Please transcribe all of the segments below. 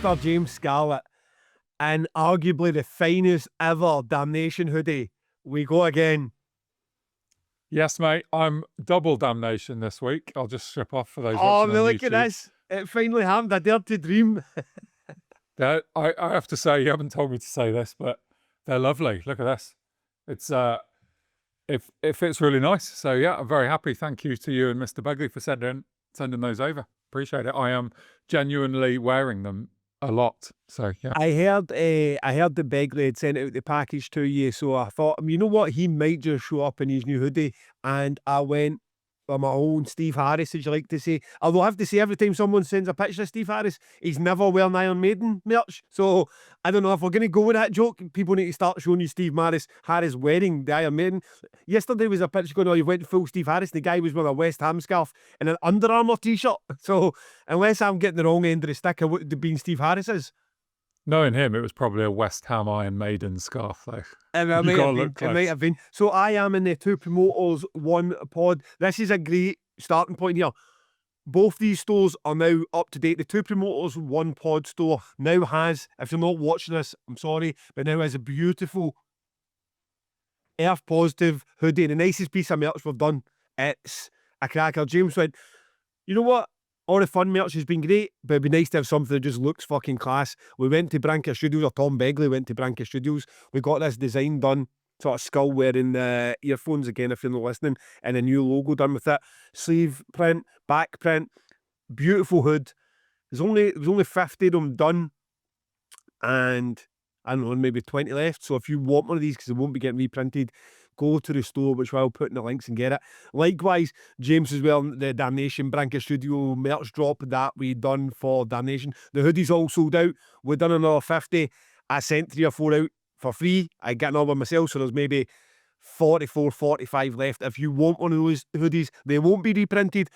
Mr. James Scarlett, and arguably the finest ever Damnation hoodie. We go again. Yes, mate. I'm double damnation this week. I'll just strip off for those Oh, watching on look YouTube. at this. It finally happened. I dared to dream. I have to say, you haven't told me to say this, but they're lovely. Look at this. It's it fits really nice. So yeah, I'm very happy. Thank you to you and Mr. Begley for sending those over. Appreciate it. I am genuinely wearing them a lot. So yeah. I heard the Begley had sent out the package to you, so I thought, you know what, he might just show up in his new hoodie, and I went for my own Steve Harris, as you like to say. Although I have to say, every time someone sends a picture of Steve Harris, he's never wearing Iron Maiden merch. So I don't know if we're going to go with that joke. People need to start showing you Steve Harris wearing the Iron Maiden. Yesterday was a picture going, oh, you went full Steve Harris. The guy was wearing a West Ham scarf and an Under Armour t-shirt. So unless I'm getting the wrong end of the stick, it would have been Steve Harris's. Knowing him, it was probably a West Ham Iron Maiden scarf, though. It might have been. So I am in the Two Promoters One pod. This is a great starting point here. Both these stores are now up to date. The Two Promoters One pod store now has, if you're not watching this, I'm sorry, but now has a beautiful Earth Positive hoodie. The nicest piece of merch we've done. It's a cracker. James went, you know what? All the fun merch has been great, but it'd be nice to have something that just looks fucking class. We went to Branca Studios, or Tom Begley went to Branca Studios. We got this design done, sort of skull wearing earphones again, if you're not listening, and a new logo done with it. Sleeve print, back print, beautiful hood. There was only 50 of them done, and I don't know, maybe 20 left. So if you want one of these, because it won't be getting reprinted, go to the store, which I'll put in the links, and get it. Likewise, James as well, the Damnation Branca Studio merch drop that we done for Damnation. The hoodie's all sold out. We've done another 50. I sent 3 or 4 out for free. I got another one myself, so there's maybe 44, 45 left. If you want one of those hoodies, they won't be reprinted.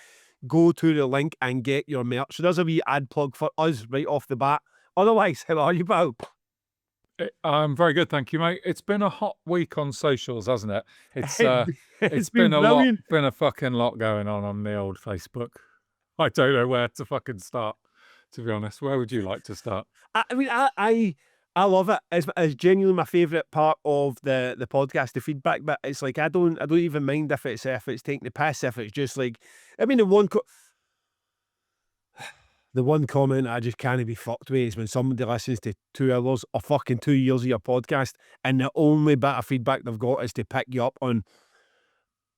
Go to the link and get your merch. So there's a wee ad plug for us right off the bat. Otherwise, how are you, pal? I'm very good, thank you, mate. It's been a hot week on socials, hasn't it? It's been brilliant. Been a fucking lot going on the old Facebook. I don't know where to fucking start, to be honest. Where would you like to start? I mean, I love it. It's genuinely my favourite part of the podcast, the feedback. But it's like I don't even mind if it's taking the piss, if it's just like, I mean, the one comment I just can't be fucked with is when somebody listens to 2 hours or fucking 2 years of your podcast, and the only bit of feedback they've got is to pick you up on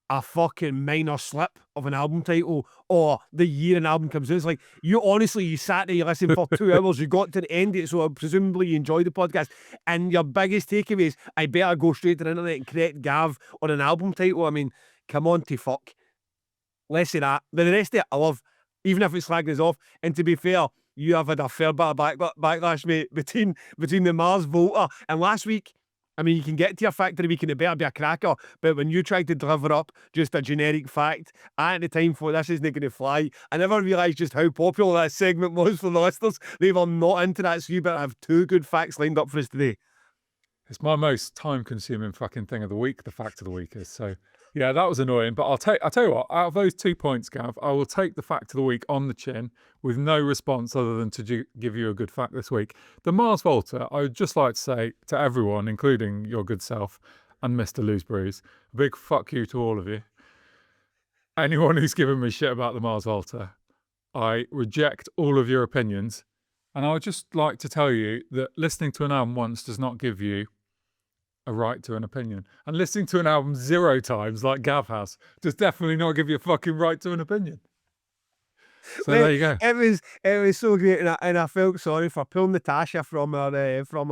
a fucking minor slip of an album title or the year an album comes out. It's like, you sat there, you listened for 2 hours, you got to the end of it, so presumably you enjoyed the podcast, and your biggest takeaway is, I better go straight to the internet and correct Gav on an album title. I mean, come on to fuck. Less of that. But the rest of it, I love. Even if it's slagging us off. And to be fair, you have had a fair bit of backlash, mate, between the Mars Volta. And last week, I mean, you can get to your factory week and it better be a cracker, but when you tried to deliver up just a generic fact, I at the time thought this isn't going to fly. I never realised just how popular that segment was for the listeners. They were not into that, so you better have 2 good facts lined up for us today. It's my most time-consuming fucking thing of the week, the fact of the week is. So, yeah, that was annoying. But I'll tell you what, out of those 2 points, Gav, I will take the fact of the week on the chin with no response other than to give you a good fact this week. The Mars Volta, I would just like to say to everyone, including your good self and Mr. Lose Bruise, a big fuck you to all of you. Anyone who's given me shit about the Mars Volta, I reject all of your opinions. And I would just like to tell you that listening to an album once does not give you a right to an opinion. And listening to an album 0 times, like Gav has, does definitely not give you a fucking right to an opinion. So there you go. It was so great, and I felt sorry for poor Natasha from our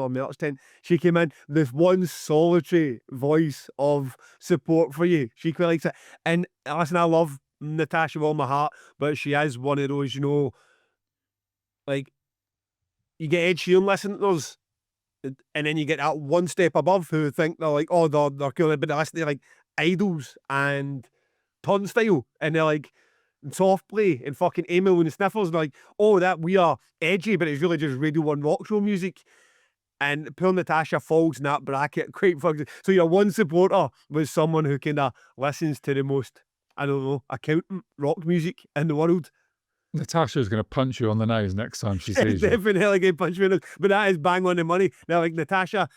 merch tent. She came in with one solitary voice of support for you. She quite likes it. And listen, I love Natasha with all my heart, but she is one of those, like, you get Ed Sheeran listeners, and then you get that one step above who think they're like, oh, they're cool, but they listen to like Idols and Turnstile, and they're like Soft Play and fucking Emil and the Sniffers, and they're like, oh, that we are edgy, but it's really just Radio 1 rock show music. And poor Natasha falls in that bracket quite fucking. So your one supporter was someone who kind of listens to the most, I don't know, accountant rock music in the world. Natasha's going to punch you on the nose next time she sees you. Definitely going to punch me in the nose. But that is bang on the money. Now, like, Natasha,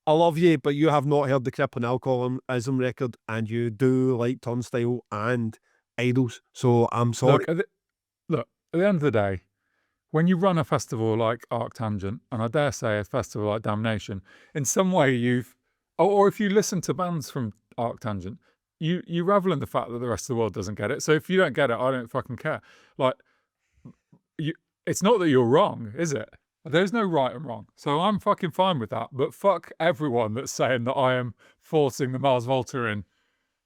I love you, but you have not heard the Crippling Alcoholism record, and you do like Turnstile and Idols. So I'm sorry. Look, at the end of the day, when you run a festival like ArcTangent, and I dare say a festival like Damnation, in some way or if you listen to bands from ArcTangent, you revel in the fact that the rest of the world doesn't get it. So if you don't get it, I don't fucking care. Like, it's not that you're wrong, is it? There's no right and wrong. So I'm fucking fine with that. But fuck everyone that's saying that I am forcing the Mars Volta in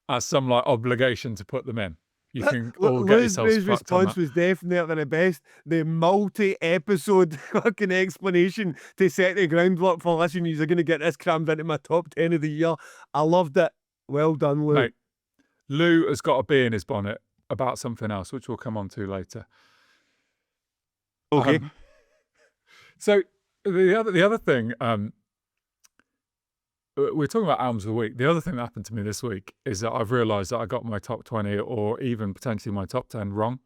as some like obligation to put them in. You can all get yourselves fucked on that. Response was definitely the best. The multi-episode fucking explanation to set the groundwork for listen, you're going to get this crammed into my top 10 of the year. I loved it. Well done, Lou. Mate, Lou has got a bee in his bonnet about something else, which we'll come on to later. Okay. So the other thing, we're talking about albums of the week. The other thing that happened to me this week is that I've realised that I got my top 20 or even potentially my top 10 wrong.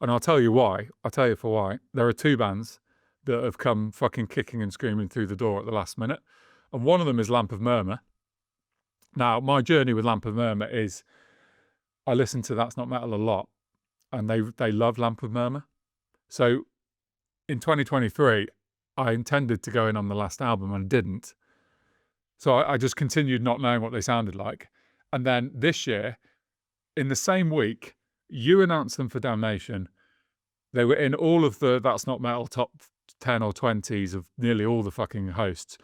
And I'll tell you why. I'll tell you for why. There are two bands that have come fucking kicking and screaming through the door at the last minute. And one of them is Lamp of Murmur. Now, my journey with Lamp of Murmur is I listen to That's Not Metal a lot, and they love Lamp of Murmur. So in 2023, I intended to go in on the last album and didn't. So I just continued not knowing what they sounded like. And then this year, in the same week, you announced them for Damnation. They were in all of the That's Not Metal top 10 or 20s of nearly all the fucking hosts.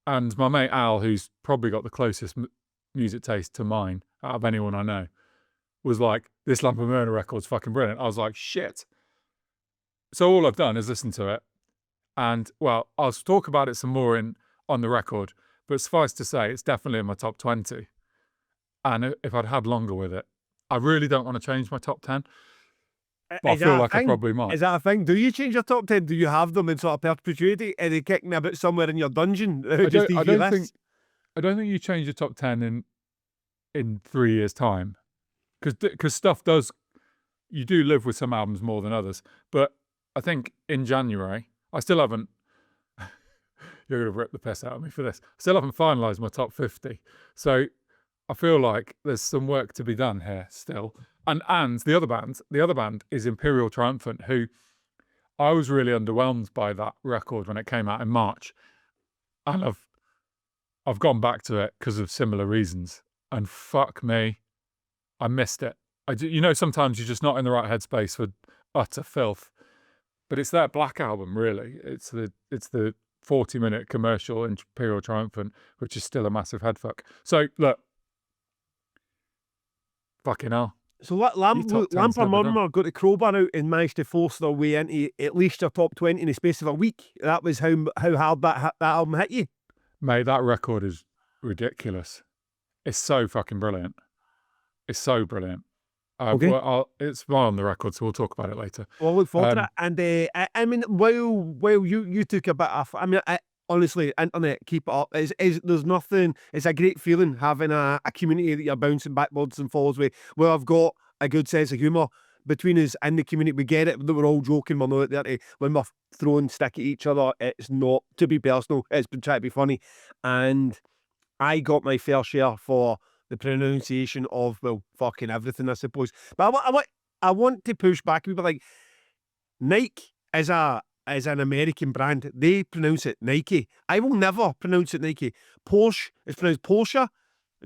And my mate Al, who's probably got the closest music taste to mine out of anyone I know, was like, this Lamp of Murmur record's fucking brilliant. I was like, shit. So all I've done is listen to it. And, well, I'll talk about it some more on the record, but suffice to say, it's definitely in my top 20. And if I'd had longer with it, I really don't want to change my top 10. But I feel like I probably might. Is that a thing? Do you change your top 10? Do you have them in sort of perpetuity? Are they kicking about somewhere in your dungeon? I don't think you change your top 10 in 3 years' time. Because stuff you do live with some albums more than others. But I think in January, I still haven't, you're going to rip the piss out of me for this. I still haven't finalised my top 50. So I feel like there's some work to be done here still. And the other band is Imperial Triumphant, who I was really underwhelmed by that record when it came out in March. And I've gone back to it because of similar reasons. And fuck me, I missed it. Sometimes you're just not in the right headspace for utter filth. But it's their Black album, really. It's the 40-minute commercial Imperial Triumphant, which is still a massive headfuck. So look, fucking hell. So Lamp of Murmur got the crowbar out and managed to force their way into at least their top 20 in the space of a week. That was how hard that album hit you. Mate, that record is ridiculous. It's so fucking brilliant. It's so brilliant. Okay. Well, it's on the record, so we'll talk about it later. Well, I look forward to it. And I mean, while you took a bit off, I mean, honestly, internet, keep it up. There's nothing. It's a great feeling having a community that you're bouncing backwards and forwards with. Where I've got a good sense of humour between us in the community. We get it. We're all joking. We're not there when we're throwing stick at each other. It's not to be personal. It's been trying to be funny, and I got my fair share for the pronunciation of, well, fucking everything, I suppose. But I want to push back. People like Nike is an American brand. They pronounce it Nike. I will never pronounce it Nike. Porsche is pronounced Porsche.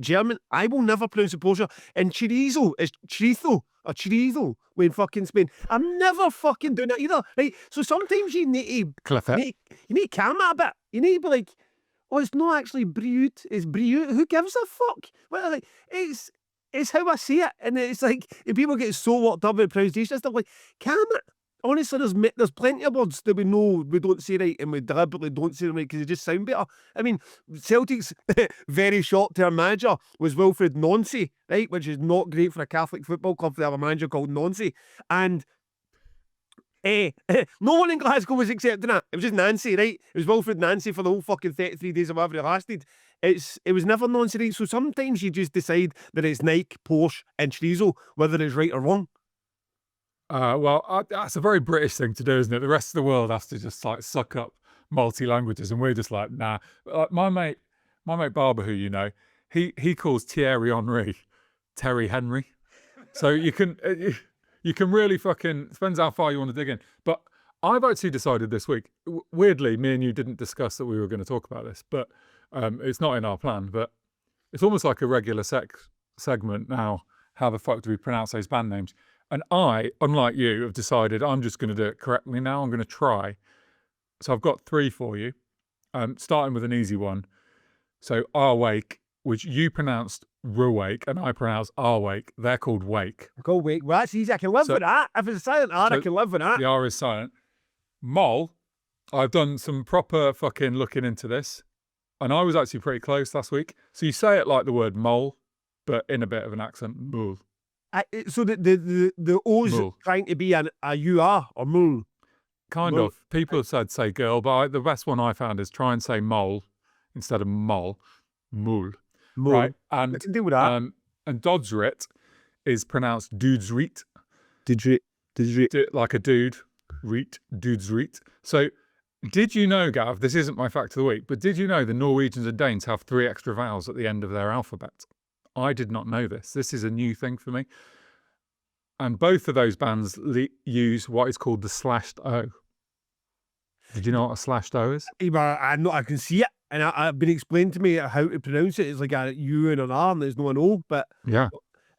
German, I will never pronounce it Porsche. And chorizo is chorizo or chorizo in fucking Spain. I'm never fucking doing it either. Right? So sometimes you need to calm it a bit. You need to be like, oh, it's not actually Briut, it's Briut. Who gives a fuck? Well, like, it's how I see it. And it's like, if people get so worked up with pronunciation, stuff like, calm it. Honestly, there's plenty of words that we know we don't say right and we deliberately don't say them right because they just sound better. I mean, Celtic's very short-term manager was Wilfred Nancy, right, which is not great for a Catholic football club to have a manager called Nancy. And no one in Glasgow was accepting that. It was just Nancy, right? It was Wilfred Nancy for the whole fucking 33 days of whatever it lasted. It was never Nancy, right? So sometimes you just decide that it's Nike, Porsche and chorizo, whether it's right or wrong. That's a very British thing to do, isn't it? The rest of the world has to just like suck up multi-languages, and we're just like, nah. Like my mate Barber, who you know, he calls Thierry Henry Terry Henry. So you can really fucking, depends how far you want to dig in. But I've actually decided this week, weirdly, me and you didn't discuss that we were going to talk about this, but it's not in our plan. But it's almost like a regular segment now. How the fuck do we pronounce those band names? And I, unlike you, have decided I'm just going to do it correctly now. I'm going to try. So I've got 3 for you, starting with an easy one. So Wake, which you pronounced Ruwake and I pronounced Wake. They're called Wake. Go Wake. Well, that's easy. I can live with that. If it's a silent R, I can live with that. The R is silent. Mole, I've done some proper fucking looking into this, and I was actually pretty close last week. So you say it like the word mole, but in a bit of an accent. Mole. So the O's mole. Trying to be a UR or mole. Kind mole. Of. People have said say girl, but the best one I found is try and say mole instead of mole. Mole. Right. And I can deal with that. And Dodsrit is pronounced Dudesrit. Dudesrit. Like a dude. Reet. Dudesrit. So did you know, Gav, this isn't my fact of the week, but did you know the Norwegians and Danes have 3 extra vowels at the end of their alphabet? I did not know this. This is a new thing for me. And both of those bands use what is called the slashed O. Did you know what a slashed O is? I can see it. And I've been explained to me how to pronounce it. It's like a U and an R and there's no an O. But yeah.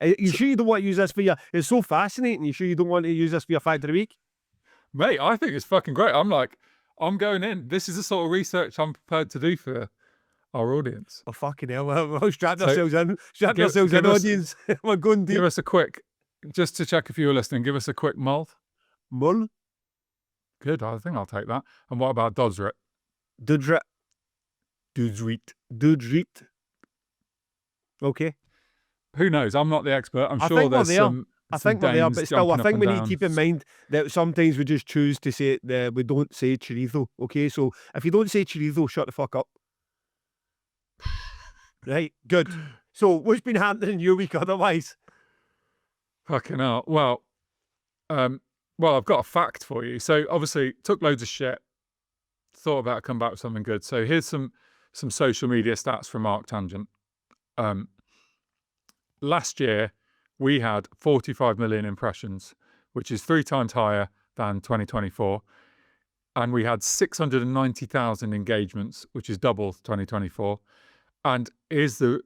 You sure you don't want to use this for your... It's so fascinating. You sure you don't want to use this for your fact of the week? Mate, I think it's fucking great. I'm going in. This is the sort of research I'm prepared to do for our audience. Oh, fucking hell. We'll strap ourselves in. Strap ourselves in, audience. We're going deep. Give us a quick, just to check if you were listening, give us a quick mull. Mull? Good, I think I'll take that. And what about Dodsrit? Dudesrit. Okay. Who knows? I'm not the expert. I'm sure there's some... I think we're there, but still, I think we need to keep in mind that sometimes we just choose to say it, we don't say chorizo, okay? So if you don't say chorizo, shut the fuck up. Right, good. So what's been happening in your week otherwise? Fucking hell. Well, I've got a fact for you. So obviously, took loads of shit, thought about coming back with something good. So here's some social media stats from ArcTangent. Last year, we had 45 million impressions, which is 3 times higher than 2024. And we had 690,000 engagements, which is double 2024. And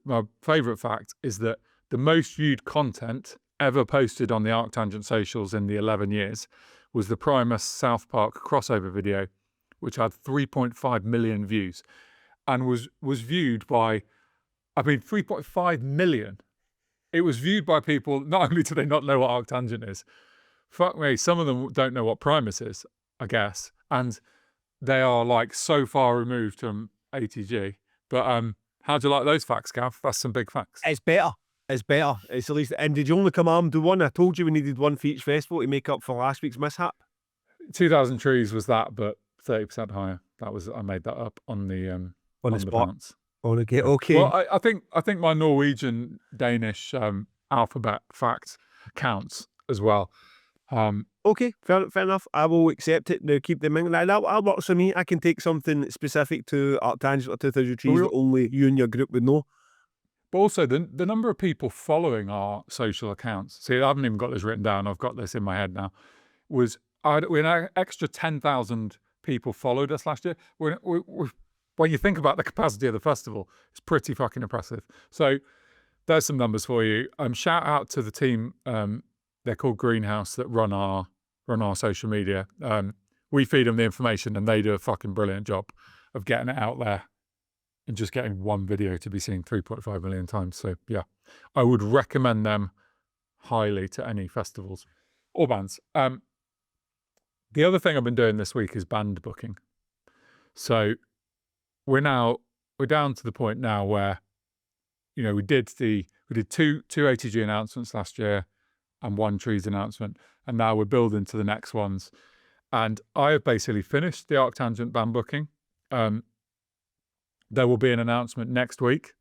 my favourite fact is that the most viewed content ever posted on the ArcTangent socials in the 11 years was the Primus South Park crossover video, which had 3.5 million views and was viewed by, 3.5 million. It was viewed by people, not only do they not know what ArcTangent is, fuck me, some of them don't know what Primus is, I guess. And they are like so far removed from ATG. But how do you like those facts, Gav? That's some big facts. It's better. It's at least. And did you only come armed with one? I told you we needed one for each festival to make up for last week's mishap. 2,000 Trees was that, but 30% higher. I made that up on the spot. bounce. Okay. Well, I think my Norwegian Danish alphabet fact counts as well. Okay, fair enough. I will accept it. Now keep them in. That works for me. I can take something specific to ArcTangent or 2,000 Trees that only you and your group would know. But also the number of people following our social accounts. See, I haven't even got this written down. I've got this in my head now. We had an extra 10,000 people followed us last year. When you think about the capacity of the festival, it's pretty fucking impressive. So there's some numbers for you. Shout out to the team. They're called Greenhouse that run our social media. We feed them the information and they do a fucking brilliant job of getting it out there and just getting one video to be seen 3.5 million times. So yeah, I would recommend them highly to any festivals or bands. The other thing I've been doing this week is band booking. So we're down to the point now where, we did two ATG announcements last year and 1 Trees announcement, and now we're building to the next ones. And I have basically finished the ArcTangent band booking. There will be an announcement next week,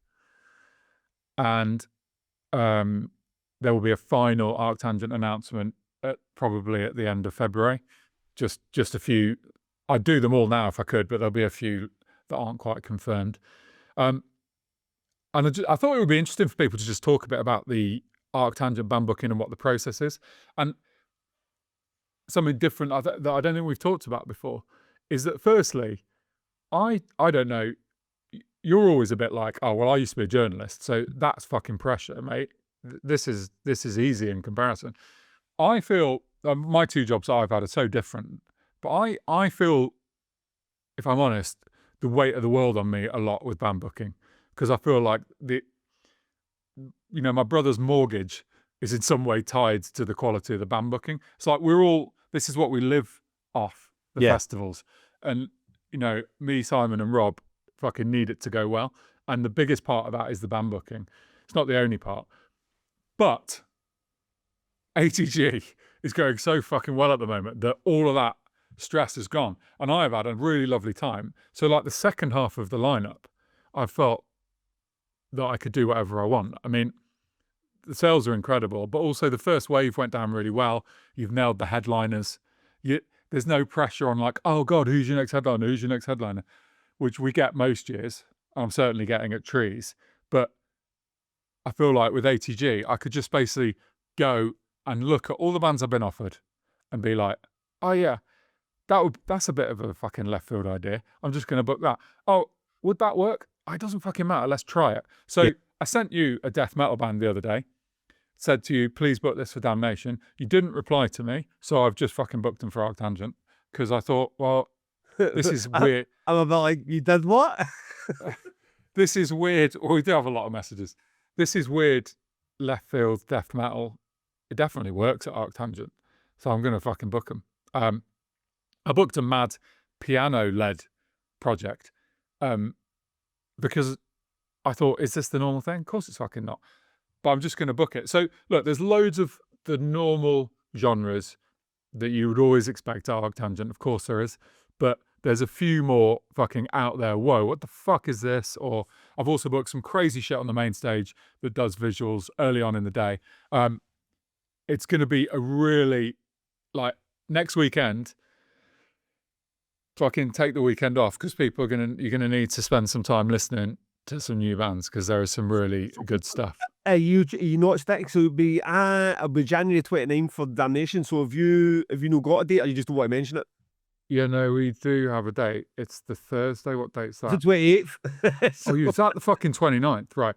and there will be a final ArcTangent announcement probably at the end of February. Just a few. I'd do them all now if I could, but there'll be a few that aren't quite confirmed. And I thought it would be interesting for people to just talk a bit about the ArcTangent band booking and what the process is. And something different that I don't think we've talked about before is that, firstly, I don't know, you're always a bit like, oh, well, I used to be a journalist, so that's fucking pressure, mate. This is easy in comparison. I feel my two jobs I've had are so different, but I feel, if I'm honest, the weight of the world on me a lot with band booking, because I feel like my brother's mortgage is in some way tied to the quality of the band booking. It's like this is what we live off, the festivals. And, me, Simon and Rob fucking need it to go well. And the biggest part of that is the band booking. It's not the only part. But ATG is going so fucking well at the moment that all of that stress is gone. And I've had a really lovely time. So like the second half of the lineup, I felt that I could do whatever I want. I mean, the sales are incredible, but also the first wave went down really well. You've nailed the headliners. There's no pressure on like, oh God, who's your next headliner? Who's your next headliner? Which we get most years. I'm certainly getting at Trees. But I feel like with ATG, I could just basically go and look at all the bands I've been offered and be like, oh yeah, that's a bit of a fucking left field idea. I'm just going to book that. Oh, would that work? It doesn't fucking matter. Let's try it. So I sent you a death metal band the other day, said to you, please book this for Damnation. You didn't reply to me, so I've just fucking booked them for ArcTangent because I thought, well, this is weird. I'm about like, you did what? This is weird. Well, we do have a lot of messages. This is weird left field death metal. It definitely works at ArcTangent, so I'm going to fucking book them. I booked a mad piano-led project because I thought, is this the normal thing? Of course it's fucking not. But I'm just going to book it. So look, there's loads of the normal genres that you would always expect at ArcTangent. Of course there is. But there's a few more fucking out there. Whoa, what the fuck is this? Or I've also booked some crazy shit on the main stage that does visuals early on in the day. It's going to be a really, like, next weekend, fucking take the weekend off because you're going to need to spend some time listening to some new bands because there is some really good stuff. You noticed that? So it'll be January 29th for Damnation. So have you not got a date, or you just don't want to mention it? Yeah, no, we do have a date. It's the Thursday. What date's that? The 28th. Oh, is that the fucking 29th? Right.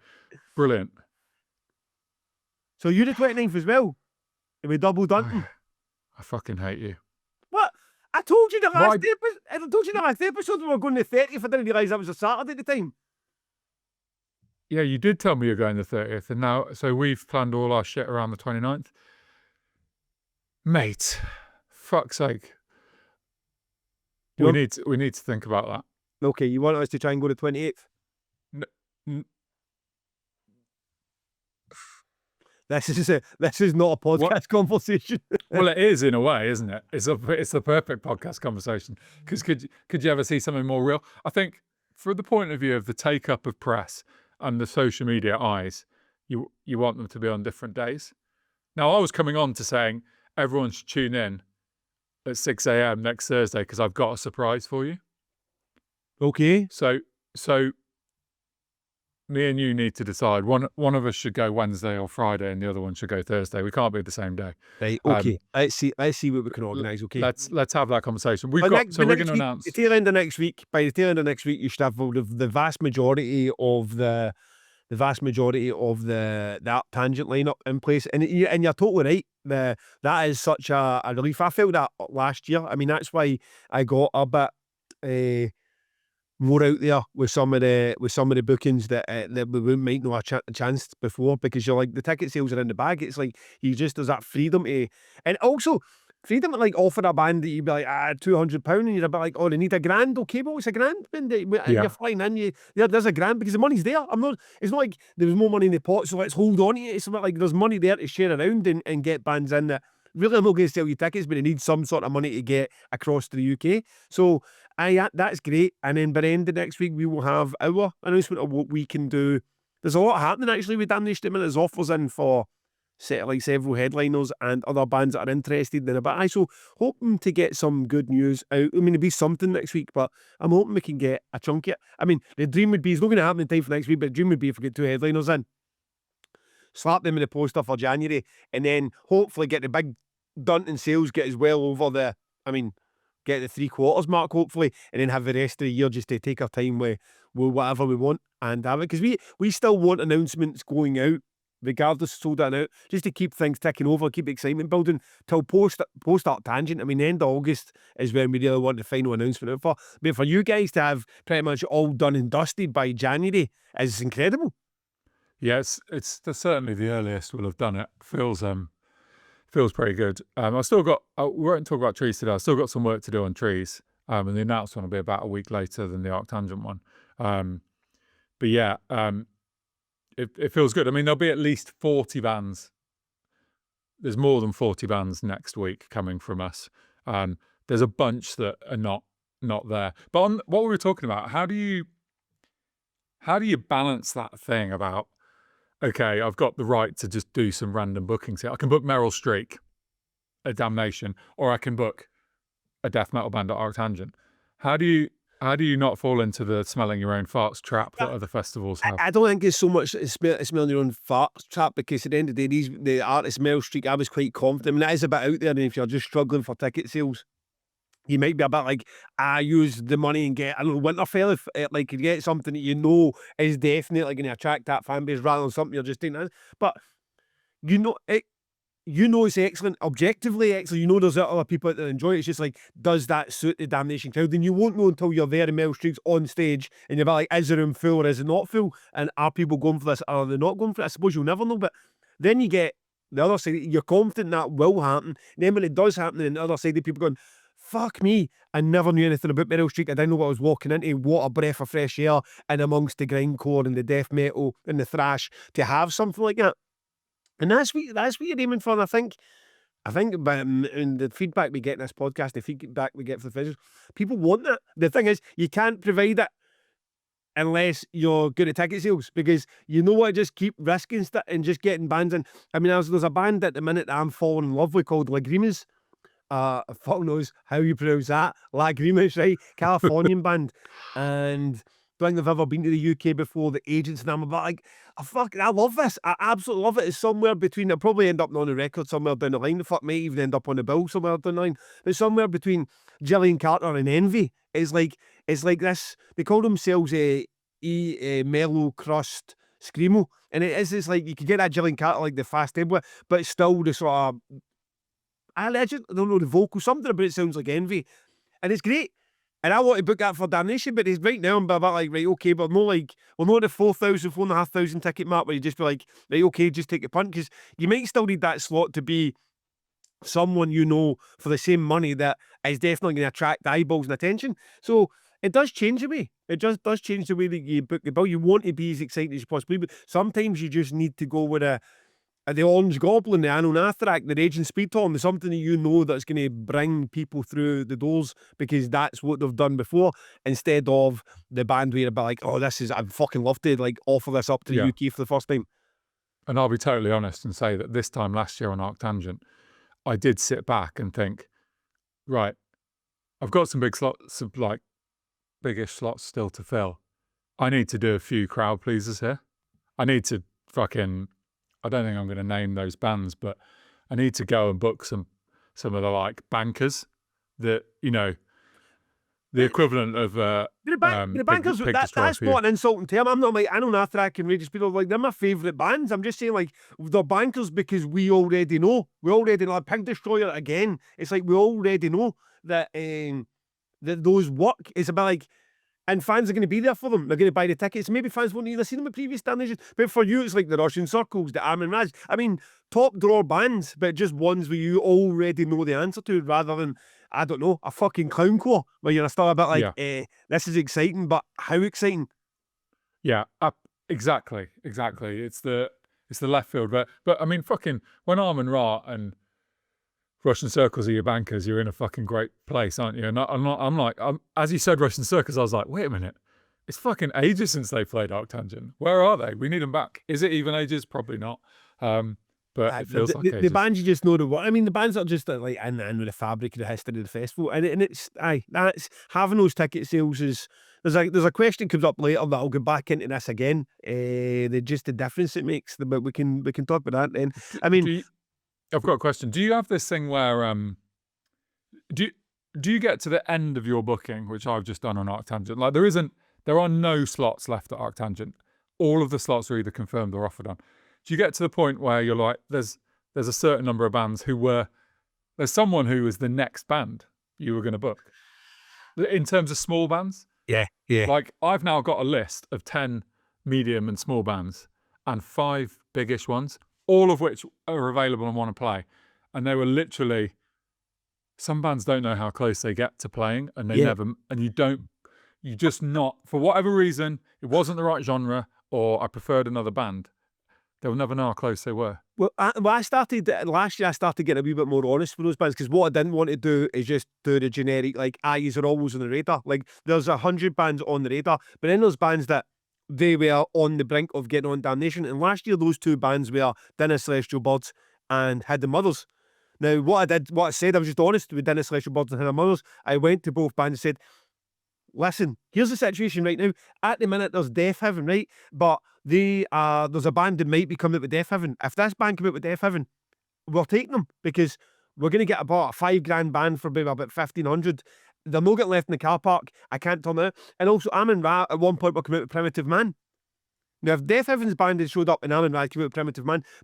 Brilliant. So you're the 29th as well? Are we double done? I fucking hate you. What? I told you the last episode we were going the 30th. I didn't realise that was a Saturday at the time. Yeah, you did tell me you're going the 30th, and now, so we've planned all our shit around the 29th. Mate, fuck's sake. We need to think about that. Okay, you want us to try and go to 28th? This is not a podcast conversation. Well, it is in a way, isn't it? It's the perfect podcast conversation. Because could you ever see something more real? I think from the point of view of the take-up of press and the social media eyes, you want them to be on different days. Now, I was coming on to saying everyone should tune in at 6 a.m. next Thursday because I've got a surprise for you. Okay. So me and you need to decide. One of us should go Wednesday or Friday, and the other one should go Thursday. We can't be the same day. Right. Okay. Let's see what we can organise. Okay. Let's have that conversation. We're going to announce the tail end of next week. By the tail end of next week, you should have the vast majority of the ArcTangent lineup in place, and you're totally right. That is such a relief. I felt that last year. I mean, that's why I got a bit more out there with some of the bookings that we might not have a chance before, because you're like, the ticket sales are in the bag. It's like there's that freedom to, and also freedom to like offer a band that you'd be like, £200, and you're a bit like, oh, they need £1,000. Okay, well, it's £1,000, and you're flying in. There's £1,000 because the money's there. It's not like there's more money in the pot, so let's hold on to it. It's a bit like there's money there to share around and get bands in that really I'm not going to sell you tickets, but they need some sort of money to get across to the UK. So that's great. And then by the end of next week, we will have our announcement of what we can do. There's a lot happening actually with Damnation. There's offers in for several headliners and other bands that are interested in it. But so hoping to get some good news out. I mean, it'll be something next week, but I'm hoping we can get a chunk of it. I mean, the dream would be, it's not going to happen in time for next week, but the dream would be if we get 2 headliners in, slap them in the poster for January, and then hopefully get the big dunt in sales, get as well over the, get the 3/4 mark, hopefully, and then have the rest of the year just to take our time with whatever we want and have it. Because we still want announcements going out, regardless of sold out, just to keep things ticking over, keep the excitement building till post ArcTangent. I mean, the end of August is when we really want the final announcement out for. But for you guys to have pretty much all done and dusted by January is incredible. Yeah, it's certainly the earliest we'll have done it. Feels pretty good. I still got, we won't talk about trees today. I still got some work to do on trees. And the announced one will be about a week later than the ArcTangent one. But yeah, it feels good. I mean, there'll be at least 40 bands. There's more than 40 bands next week coming from us. There's a bunch that are not there. But on what we were talking about, how do you balance that thing about, okay, I've got the right to just do some random bookings here. I can book Meryl Streep at Damnation, or I can book a death metal band at ArcTangent. How do you not fall into the smelling your own farts trap that other festivals have? I don't think it's so much smelling your own farts trap, because at the end of the day, the artist Meryl Streep, I was quite confident. I mean, that is a bit out there, and if you're just struggling for ticket sales, you might be a bit like, I use the money and get, I don't know, Winterfell, like you get something that you know is definitely going to attract that fan base rather than something you're just doing. But you know it's excellent, objectively excellent. You know there's other people that enjoy it. It's just like, does that suit the Damnation crowd? Then you won't know until you're there and Meryl Streep's on stage and you're like, is the room full or is it not full? And are people going for this? Are they not going for it? I suppose you'll never know. But then you get the other side, you're confident that will happen. And then when it does happen, then the other side of people going, fuck me, I never knew anything about Meryl Streep. I didn't know what I was walking into. What a breath of fresh air in amongst the grindcore and the death metal and the thrash to have something like that. And that's what you're aiming for. And I think in the feedback we get in this podcast, the feedback we get for the festivals, people want that. The thing is, you can't provide it unless you're good at ticket sales, because you know what, just keep risking stuff and just getting bands in. I mean, there's a band at the minute that I'm falling in love with called Lagrimas. Fuck knows how you pronounce that. Lagrimas, right? Californian band. And don't think they've ever been to the UK before, the agents, and I'm about like, I love this. I absolutely love it. It's somewhere between, it'll probably end up on the record somewhere down the line. The fuck may even end up on the bill somewhere down the line. But somewhere between Gillian Carter and Envy. It's like this, they call themselves a mellow crust screamo. And it's like, you could get that Gillian Carter, like the fast tempo, but it's still the sort of, I don't know the vocal, something about it sounds like Envy. And it's great. And I want to book that for Damnation, but it's right now I'm about like, right, okay, but we're not at the 4,000, 4,500 ticket mark where you just be like, right, okay, just take a punt, because you might still need that slot to be someone you know for the same money that is definitely going to attract eyeballs and attention. So it does change the way. It just does change the way that you book the bill. You want to be as excited as you possibly, but sometimes you just need to go with the Orange Goblin, the Anunnaki, the Raging Speed Tom, something that you know that's going to bring people through the doors because that's what they've done before, instead of the band where you're like, oh, I'd fucking love to like offer this up to the UK for the first time. And I'll be totally honest and say that this time last year on ArcTangent, I did sit back and think, right, I've got some big slots, some like biggish slots still to fill. I need to do a few crowd pleasers here. I need to fucking, I don't think I'm going to name those bands, but I need to go and book some of the like bankers that, you know, the equivalent of the bankers. That's not an insulting term. I'm not like, I know Athrak and Raging Speed, like they're my favourite bands. I'm just saying like they're bankers because we already know. We already know. Like Pig Destroyer again. It's like we already know that that those work. It's about like. And fans are going to be there for them. They're going to buy the tickets. Maybe fans won't either see them at previous Damnation. But for you, it's like the Russian Circles, the Armin Raj. I mean, top drawer bands, but just ones where you already know the answer to, rather than, I don't know, a fucking clowncore where you're still a bit like, this is exciting, but how exciting? Yeah, exactly. It's the left field. But I mean, fucking, when Armin Ra and Russian Circles are your bankers, you're in a fucking great place, aren't you? And I'm like, as you said Russian Circles, I was like, wait a minute, it's fucking ages since they played ArcTangent. Where are they? We need them back. Is it even ages? Probably not. but it feels like ages. The bands you just know the what. I mean, the bands are just like in with the fabric of the history of the festival, and it's that's having those ticket sales is. There's a question comes up later that I'll go back into this again. The difference it makes, but we can talk about that then. I mean, I've got a question. Do you have this thing where do you get to the end of your booking, which I've just done on ArcTangent? Like there are no slots left at ArcTangent. All of the slots are either confirmed or offered on. Do you get to the point where you're like, there's a certain number of bands there's someone who is the next band you were going to book in terms of small bands? Yeah. Like I've now got a list of 10 medium and small bands and 5 biggish ones, all of which are available and want to play. And they were literally, some bands don't know how close they get to playing, and you just not, for whatever reason, it wasn't the right genre, or I preferred another band. They'll never know how close they were. Well, I started last year. I started getting a wee bit more honest with those bands, because what I didn't want to do is just do the generic like these are always on the radar. Like there's 100 bands on the radar, but then there's bands that they were on the brink of getting on Damnation. And last year those 2 bands were Dinner Celestial Birds and Hidden Mothers. Now what I said, I was just honest with Dinner Celestial Birds and Hidden Mothers. I went to both bands and said, listen, here's the situation right now. At the minute, there's Death Heaven, right? But there's a band that might be coming out with Death Heaven. If this band come out with Death Heaven, we're taking them, because we're going to get about a $5,000 band for maybe about 1,500. They're not getting left in the car park. I can't turn out. And also, Amin Ra at one point will come out with Primitive Man. Now, if Death Heaven's band had showed up and Amin Ra came out with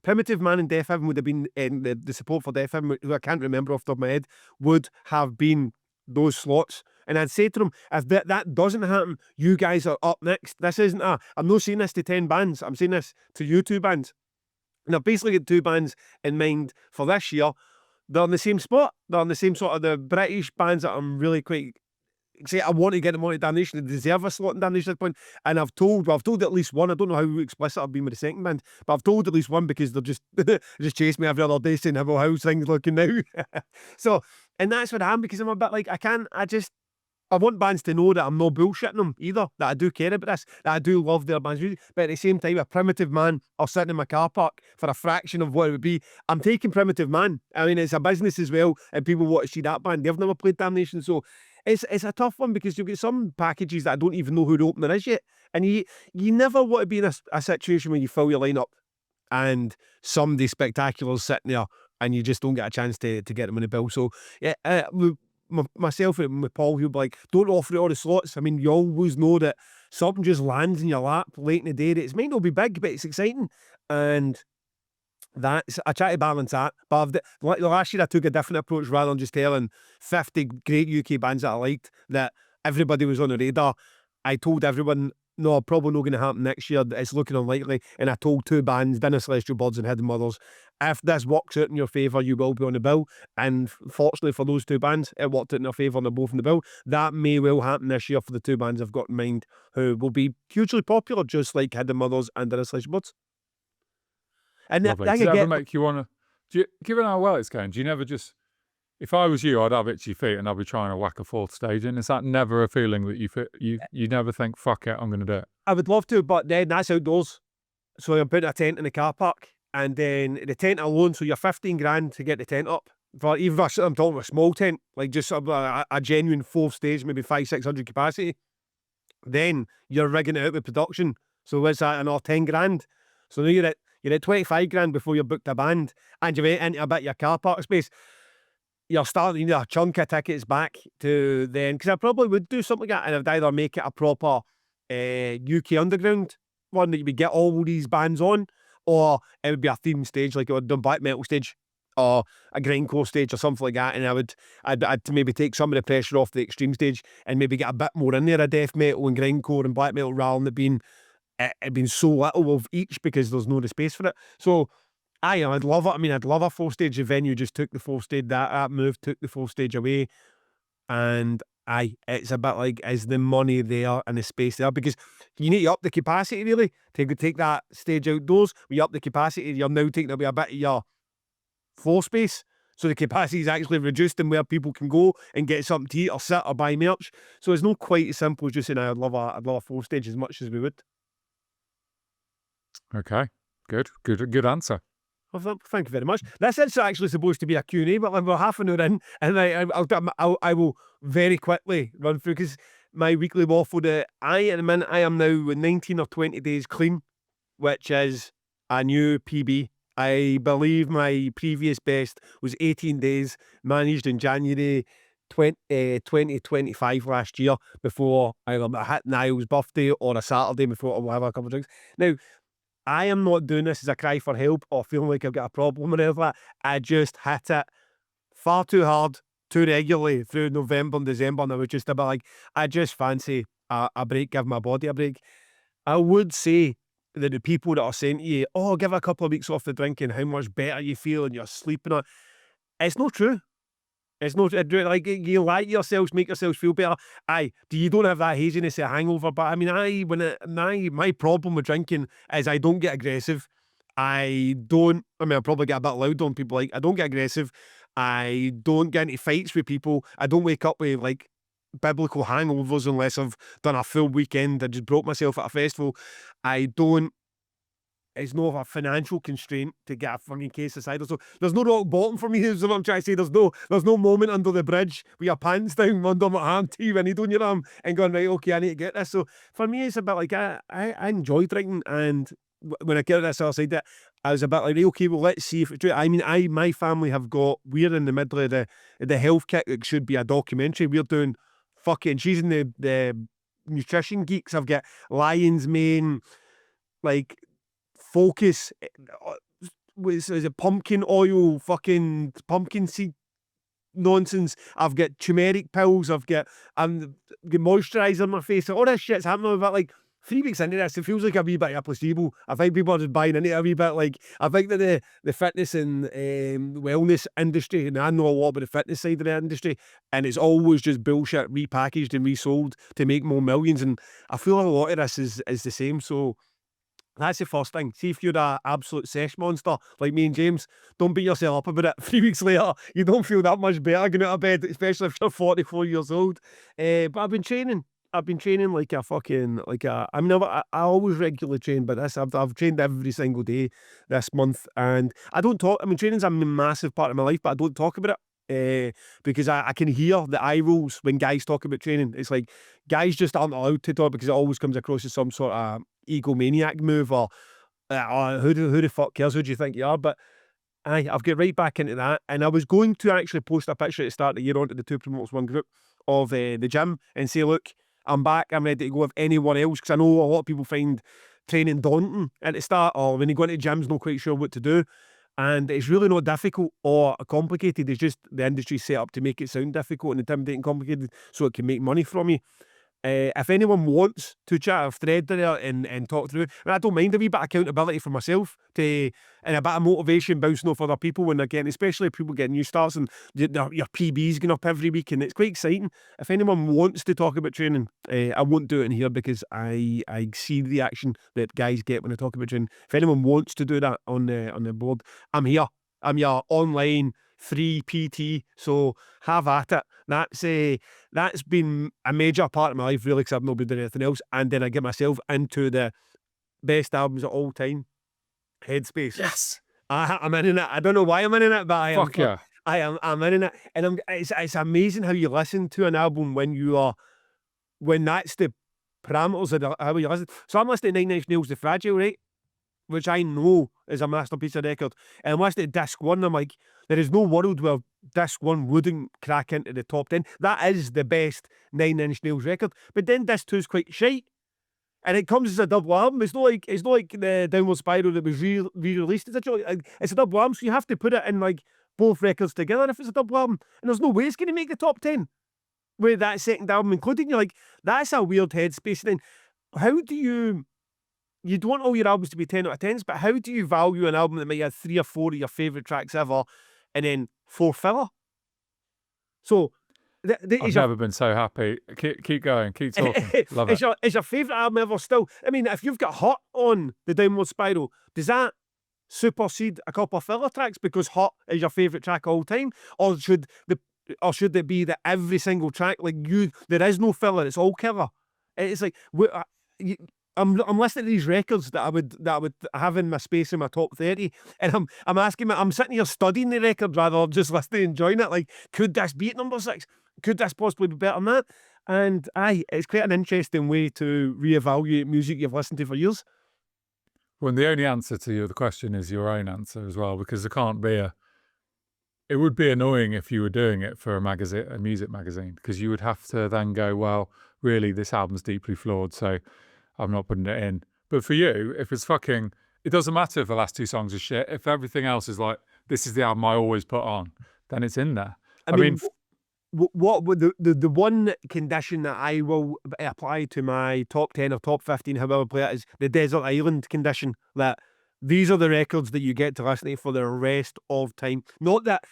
Primitive Man and Death Heaven would have been the support for Death Heaven, who I can't remember off the top of my head, would have been those slots. And I'd say to them, if that doesn't happen, you guys are up next. This isn't I'm not saying this to 10 bands. I'm saying this to you 2 bands. And I've basically got 2 bands in mind for this year. They're in the same spot. They're in the same sort of the British bands that I'm really quite say I want to get them on to Damnation. They deserve a slot in Damnation at this point. And I've told at least one. I don't know how explicit I've been with the second band, but I've told at least one, because they're just just chase me every other day saying, "Well, how's things looking now?" So, and that's what I am, because I'm a bit like I want bands to know that I'm not bullshitting them either, that I do care about this, that I do love their band's music. But at the same time, a Primitive Man are sitting in my car park for a fraction of what it would be. I'm taking Primitive Man. I mean, it's a business as well, and people want to see that band. They've never played Damnation, so it's a tough one, because you've got some packages that I don't even know who the opener is yet. And you never want to be in a situation where you fill your lineup and somebody spectacular is sitting there and you just don't get a chance to get them on the bill. So yeah, myself and with Paul, who'll be like, don't offer all the slots. I mean, you always know that something just lands in your lap late in the day. It might not be big, but it's exciting. And I try to balance that. But last year I took a different approach, rather than just telling 50 great UK bands that I liked that everybody was on the radar. I told everyone, no, probably not going to happen next year. It's looking unlikely. And I told 2 bands, Dinner Celestial Birds and Hidden Mothers, if this works out in your favour, you will be on the bill. And fortunately for those 2 bands, it worked out in their favour and they're both on the bill. That may well happen this year for the 2 bands I've got in mind, who will be hugely popular, just like Hidden Mothers and Dinner Celestial Birds. And does it ever make you want to, given how well it's going, do you never just, if I was you, I'd have itchy feet and I'd be trying to whack a 4th stage in? Is that never a feeling that you never think, fuck it, I'm going to do it? I would love to, but then that's outdoors. So I'm putting a tent in the car park, and then the tent alone, so you're 15 grand to get the tent up. For even if I'm talking about a small tent, like just a genuine 4th stage, maybe 500-600 capacity. Then you're rigging it out with production. So what's that, another 10 grand? So now you're at 25 grand before you've booked a band, and you've ate into a bit of your car park space. You're starting a chunk of tickets back to then, because I probably would do something like that, and I'd either make it a proper UK underground one that you would get all these bands on, or it would be a theme stage, like it would be a black metal stage or a grindcore stage or something like that. And I'd maybe take some of the pressure off the extreme stage and maybe get a bit more in there of death metal and grindcore and black metal, rather than it being so little of each, because there's no space for it. So I'd love it. I mean, I'd love a 4th stage. The venue just took the 4th stage. That move took the 4th stage away. And it's a bit like, is the money there and the space there? Because you need to up the capacity, really, to take that stage outdoors. When you up the capacity, you're now taking away a bit of your floor space. So the capacity is actually reduced in where people can go and get something to eat or sit or buy merch. So it's not quite as simple as just saying, I'd love a 4th stage as much as we would. Okay, good answer. Well, thank you very much. This is actually supposed to be a Q&A, but we're half an hour in, and I will very quickly run through, because my weekly waffle that at the minute, I am now 19 or 20 days clean, which is a new PB. I believe my previous best was 18 days, managed in January 2025 last year, before either I hit Niall's birthday or a Saturday before we'll have a couple of drinks. Now, I am not doing this as a cry for help or feeling like I've got a problem or anything like that. I just hit it far too hard, too regularly through November and December, and I was just a bit like, I just fancy a break, give my body a break. I would say that the people that are saying to you, oh, give a couple of weeks off the drinking, how much better you feel and you're sleeping on, it's not true. It's not like, you lie to yourselves, make yourselves feel better. You don't have that haziness of hangover, but I mean, my problem with drinking is I don't get aggressive. I probably get a bit loud on people. Like, I don't get aggressive. I don't get into fights with people. I don't wake up with like biblical hangovers unless I've done a full weekend. I just broke myself at a festival. It's not a financial constraint to get a fucking case of cider. So there's no rock bottom for me, is what I'm trying to say. There's no moment under the bridge with your pants down under my arm, tea when you on your arm, and going, right, okay, I need to get this. So for me, it's a bit like, I enjoy drinking, and when I get this other side, I was a bit like, right, okay, well, let's see if it's true. I mean, my family we're in the middle of the health kick. It should be a documentary. We're doing fucking, she's in the nutrition geeks. I've got lion's mane, like, focus, is it pumpkin oil, fucking pumpkin seed nonsense. I've got turmeric pills. I've got moisturiser on my face. All this shit's happening. But like 3 weeks into this, it feels like a wee bit of a placebo. I think people are just buying into it a wee bit. Like, I think that the fitness and wellness industry, and I know a lot about the fitness side of the industry, and it's always just bullshit repackaged and resold to make more millions. And I feel a lot of this is the same. So that's the first thing. See if you're an absolute sesh monster like me and James, don't beat yourself up about it. 3 weeks later, you don't feel that much better getting out of bed, especially if you're 44 years old. But I've been training. Like a fucking, I always regularly train, but I've trained every single day this month, and I don't talk. I mean, training's a massive part of my life, but I don't talk about it. Because I can hear the eye rolls when guys talk about training. It's like guys just aren't allowed to talk, because it always comes across as some sort of egomaniac move, or who the fuck cares, who do you think you are? But I've got right back into that, and I was going to actually post a picture at the start of the year onto the Two Promoters One group of the gym and say, look, I'm back, I'm ready to go with anyone else, because I know a lot of people find training daunting at the start, or when you go into gyms not quite sure what to do. And it's really not difficult or complicated. It's just the industry set up to make it sound difficult and intimidating, complicated, so it can make money from you. If anyone wants to chat, I've thread there and talk through, and I don't mind a wee bit of accountability for myself and a bit of motivation bouncing off other people when they're getting, especially if people get new starts and your PB's going up every week, and it's quite exciting. If anyone wants to talk about training, I won't do it in here, because I see the reaction that guys get when I talk about training. If anyone wants to do that on the board, I'm here. I'm your online free PT, so have at it. That's been a major part of my life, really, because I've not been doing anything else. And then I get myself into the best albums of all time, Headspace. Yes, I'm in it. I don't know why I'm in it, but I am. fuck yeah. I'm in it, and it's amazing how you listen to an album when that's the parameters of how you listen. So I'm listening to Nine Inch Nails' The Fragile, right? Which I know is a masterpiece of record. And I'm listening to Disc 1, I'm like, there is no world where Disc 1 wouldn't crack into the top 10. That is the best Nine Inch Nails record. But then Disc 2 is quite shite. And it comes as a double album. It's not like the Downward Spiral that was re-released. It's a double album, so you have to put it in like both records together if it's a double album. And there's no way it's going to make the top 10 with that second album included. You're like, that's a weird headspace. And then how do you don't want all your albums to be 10 out of 10s, but how do you value an album that might have 3 or 4 of your favourite tracks ever, and then 4 filler? So, I've never been so happy. Keep going, keep talking. Love it. Is your favourite album ever still? I mean, if you've got Hot on the Downward Spiral, does that supersede a couple of filler tracks because Hot is your favourite track all time? Or should it be that every single track, there is no filler, it's all killer? It's like, I'm listening to these records that I would have in my space in my top 30, and I'm asking I'm sitting here studying the record rather than just listening and enjoying it. Like, could this be at number 6? Could this possibly be better than that? And it's quite an interesting way to reevaluate music you've listened to for years. Well, the only answer to the question is your own answer as well, because there can't be it would be annoying if you were doing it for a music magazine, because you would have to then go, well, really, this album's deeply flawed, so I'm not putting it in. But for you, if it's fucking, it doesn't matter if the last 2 songs are shit. If everything else is like, this is the album I always put on, then it's in there. I mean what would the one condition that I will apply to my top 10 or top 15, however I play it, is the desert island condition, that these are the records that you get to listen to for the rest of time. Not that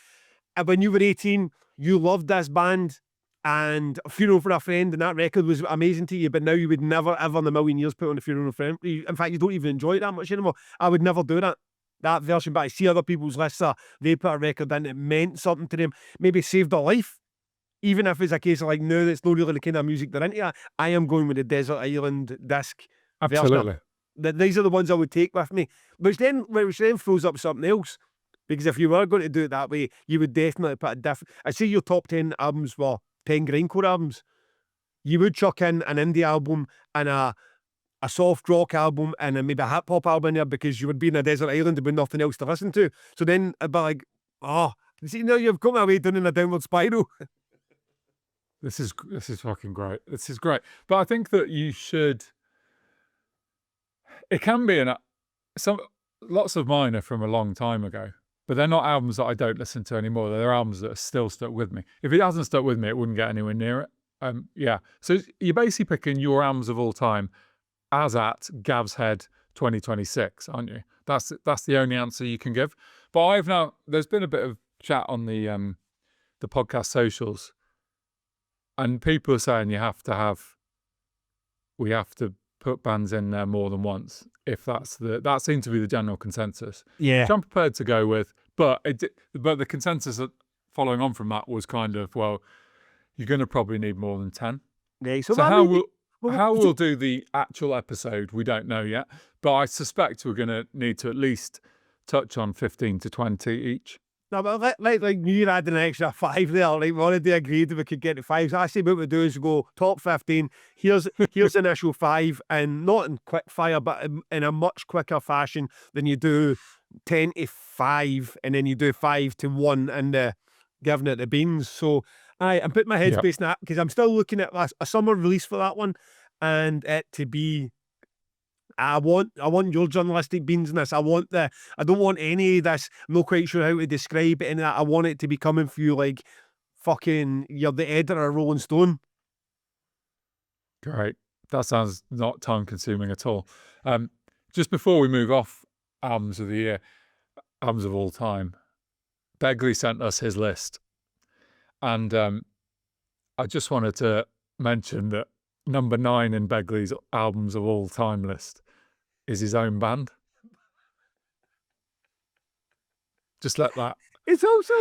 when you were 18, you loved this band and Funeral for a Friend and that record was amazing to you, but now you would never ever in a million years put on a Funeral for a Friend. In fact, you don't even enjoy it that much anymore. I would never do that version, but I see other people's lists, they put a record in that meant something to them, maybe saved their life. Even if it's a case of like, no, it's not really the kind of music they're into, I am going with the Desert Island disc. absolutely. These are the ones I would take with me, which then throws up something else. Because if you were going to do it that way, you would definitely put a different. I say your top 10 albums were 10 grindcore albums. You would chuck in an indie album and a soft rock album and maybe a hip hop album in there, because you would be in a desert island with nothing else to listen to. So then I'd be like, see, now you've got my way down in a downward spiral. This is fucking great. This is great. But I think that you should. It can be lots of mine are from a long time ago, but they're not albums that I don't listen to anymore. They're albums that are still stuck with me. If it hasn't stuck with me, it wouldn't get anywhere near it. Yeah. So you're basically picking your albums of all time as at Gav's Head 2026, aren't you? That's the only answer you can give. But there's been a bit of chat on the podcast socials, and people are saying we have to put bands in there more than once, if that seemed to be the general consensus. Yeah. Which I'm prepared to go with, but the consensus following on from that was kind of, well, you're going to probably need more than 10. Yeah, so how we'll do the actual episode, we don't know yet, but I suspect we're going to need to at least touch on 15 to 20 each. No, but like you add an extra 5 there. Like, we already agreed that we could get to 5. So I say what we do is go top 15. Here's the initial 5, and not in quick fire, but in a much quicker fashion than you do 10 to 5, and then you do 5 to 1, and giving it the beans. So I'm putting my headspace in that, because I'm still looking at a summer release for that one, and it to be. I want your journalistic beans in this. I don't want any of this. I'm not quite sure how to describe it. I want it to be coming for you like fucking you're the editor of Rolling Stone. Great. That sounds not time consuming at all. Just before we move off albums of the year, albums of all time, Begley sent us his list. And I just wanted to mention that number 9 in Begley's albums of all time list is his own band. Just let that hang. It's also,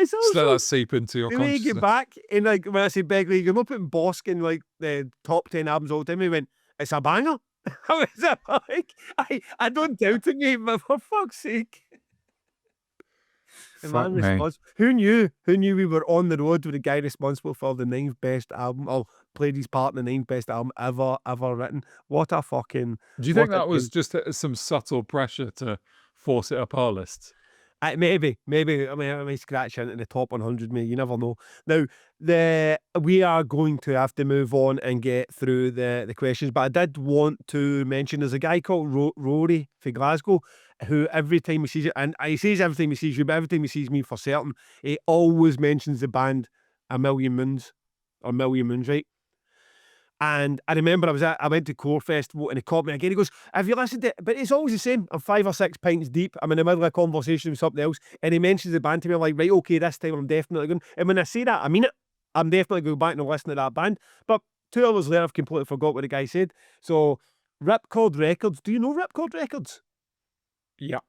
just let that seep into your consciousness. When you get back, and like when I say Begley, you're not putting Bosk in like the top 10 albums all the time. He went, it's a banger. How is it like? I don't doubt it, mate, but for fuck's sake. The man responds. Who knew we were on the road with the guy responsible for the 9th best album, or played his part in the 9th best album ever written? What a fucking... Do you think that was just some subtle pressure to force it up our lists? Maybe. I mean, I may scratch into the top 100, mate. You never know. Now, we are going to have to move on and get through the questions, but I did want to mention there's a guy called Rory from Glasgow, who every time he sees it, and he says every time he sees you, but every time he sees me for certain, he always mentions the band A Million Moons, right? And I remember I went to Core Festival, and he caught me again. He goes, have you listened to it? But it's always the same. I'm 5 or 6 pints deep. I'm in the middle of a conversation with something else, and he mentions the band to me. I'm like, right, okay, this time I'm definitely going. And when I say that, I mean it. I'm definitely going back and listen to that band. But 2 hours later, I've completely forgot what the guy said. So, Ripcord Records. Do you know Ripcord Records? Yeah.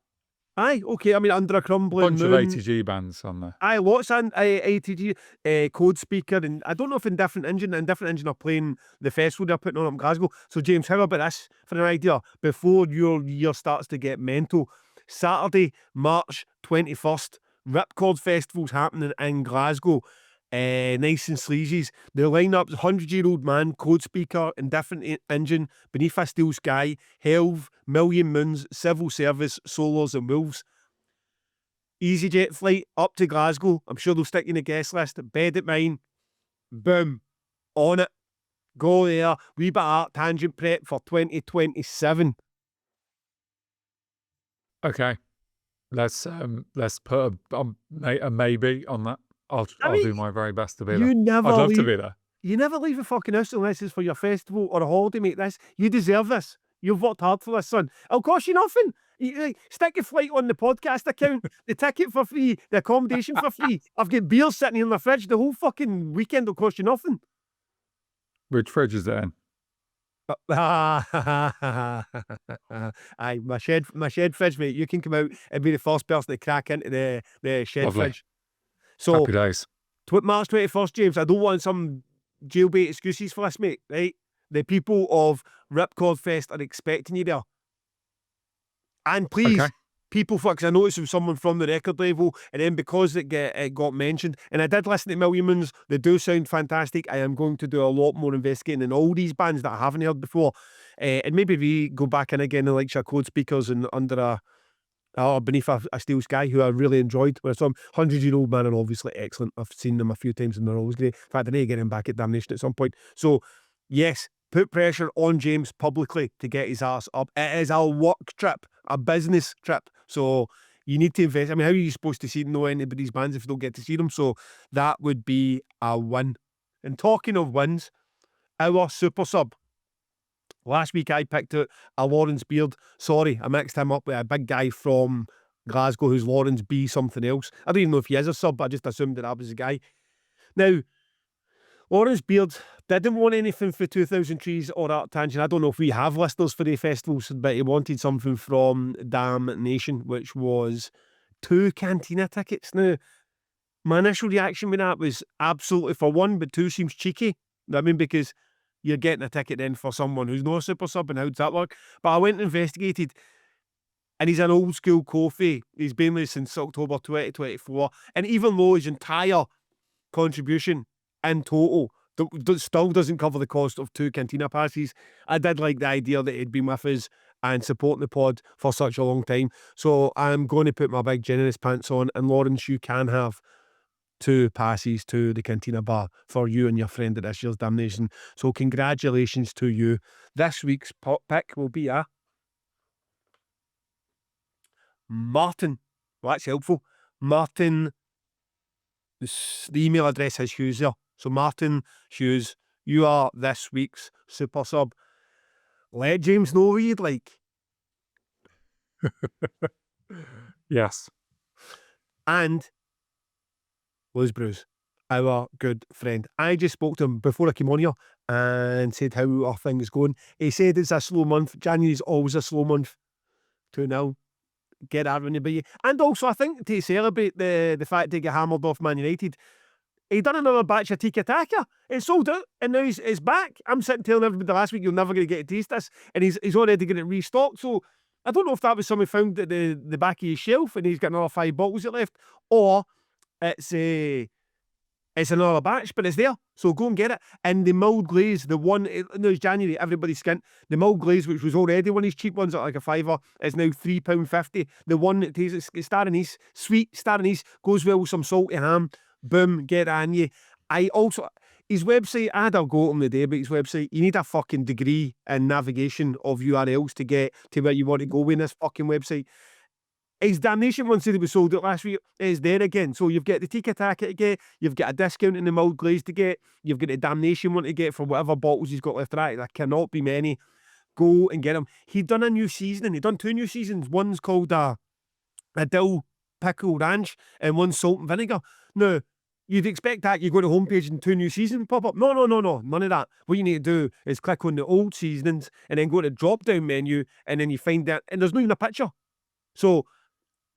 Aye, okay. I mean, Under a Crumbling Bunch of Moon. ATG bands on there. Aye, lots of ATG, Code Speaker, and I don't know if Indifferent Engine are playing the festival they're putting on up in Glasgow. So, James, how about this for an idea before your year starts to get mental? Saturday, March 21st, Ripcord Festival's happening in Glasgow. Nice and sleazies. The lineup's 100-Year-Old Man, Code Speaker, Indifferent Engine, Beneath a Steel Sky, Helve, Million Moons, Civil Service, Solars and Wolves. EasyJet flight up to Glasgow. I'm sure they'll stick you in the guest list. Bed at mine. Boom. On it. Go there. Wee bit of ArcTangent prep for 2027. Okay. Let's put a maybe on that. I'll do my very best to be there. I'd love to be there. You never leave the fucking house unless it's for your festival or a holiday, mate. You deserve this. You've worked hard for this, son. It'll cost you nothing. Stick your flight on the podcast account, the ticket for free, the accommodation for free. I've got beers sitting in the fridge. The whole fucking weekend will cost you nothing. Which fridge is it in? Aye, my shed fridge, mate. You can come out and be the first person to crack into the shed Lovely. fridge. So, happy days. March 21st, James. I don't want some jailbait excuses for this, mate. Right? The people of Ripcord Fest are expecting you there. And please, people, because I noticed it was someone from the record label, and then because it got mentioned, and I did listen to Million Moons, they do sound fantastic. I am going to do a lot more investigating in all these bands that I haven't heard before, and maybe we go back in again and like Code Speakers and Beneath a Steel Sky, who I really enjoyed when I saw them. 100-Year-Old Man are obviously excellent. I've seen them a few times and they're always great. In fact, I need to get him back at Damnation at some point. So, yes, put pressure on James publicly to get his ass up. It is a work trip, a business trip. So you need to invest. I mean, how are you supposed to know anybody's bands if you don't get to see them? So that would be a win. And talking of wins, our super sub. Last week I picked out a Lawrence Beard. Sorry, I mixed him up with a big guy from Glasgow who's Lawrence B something else. I don't even know if he is a sub. I just assumed that was the guy. Now, Lawrence Beard didn't want anything for 2000 Trees or ArcTangent. I don't know if we have listeners for the festivals, but he wanted something from Damnation, which was 2 Cantina tickets. Now, my initial reaction with that was absolutely for 1, but 2 seems cheeky. I mean, because you're getting a ticket then for someone who's not a super sub, and how does that work? But I went and investigated, and he's an old school Kofi. He's been there since October 2024, and even though his entire contribution in total still doesn't cover the cost of 2 Cantina passes, I did like the idea that he'd been with us and supporting the pod for such a long time. So I'm going to put my big generous pants on, and Lawrence, you can have 2 passes to the Cantina Bar for you and your friend at this year's Damnation. So congratulations to you. This week's pick will be a Martin. Well, that's helpful. Martin, the email address is Hughes there. So Martin Hughes, you are this week's super sub. Let James know what you'd like. Yes. And Liz Bruce, our good friend. I just spoke to him before I came on here and said how are things going. He said it's a slow month. January's always a slow month. 2-0. Get that running by you. And also, I think to celebrate the fact they get hammered off Man United, he done another batch of Tiki Taka. It sold out, and now he's back. I'm sitting telling everybody last week you're never going to get to taste this, and he's already getting it restocked. So I don't know if that was something found at the back of his shelf, and he's got another 5 bottles left, or it's another batch, but it's there. So go and get it. And the mulled glaze, the one, it's January, everybody's skint. The mulled glaze, which was already one of these cheap ones at like a £5, is now £3.50. The one that tastes, it's star anise, sweet star anise, goes well with some salty ham. Boom, get on you. I also, his website, I had a go at him the day about his website. You need a fucking degree in navigation of URLs to get to where you want to go with this fucking website. His Damnation one said it was sold out last week. It's there again. So you've got the Tiki Taka to get, you've got a discount in the mulled glaze to get, you've got the Damnation one to get for whatever bottles he's got left. Right, there cannot be many. Go and get them. He'd done a new seasoning. He'd done 2 new seasons. One's called a dill pickle ranch and one's salt and vinegar. Now, you'd expect that you go to the homepage and 2 new seasons pop up. No, none of that. What you need to do is click on the old seasonings and then go to the drop down menu, and then you find that, and there's not even a picture. So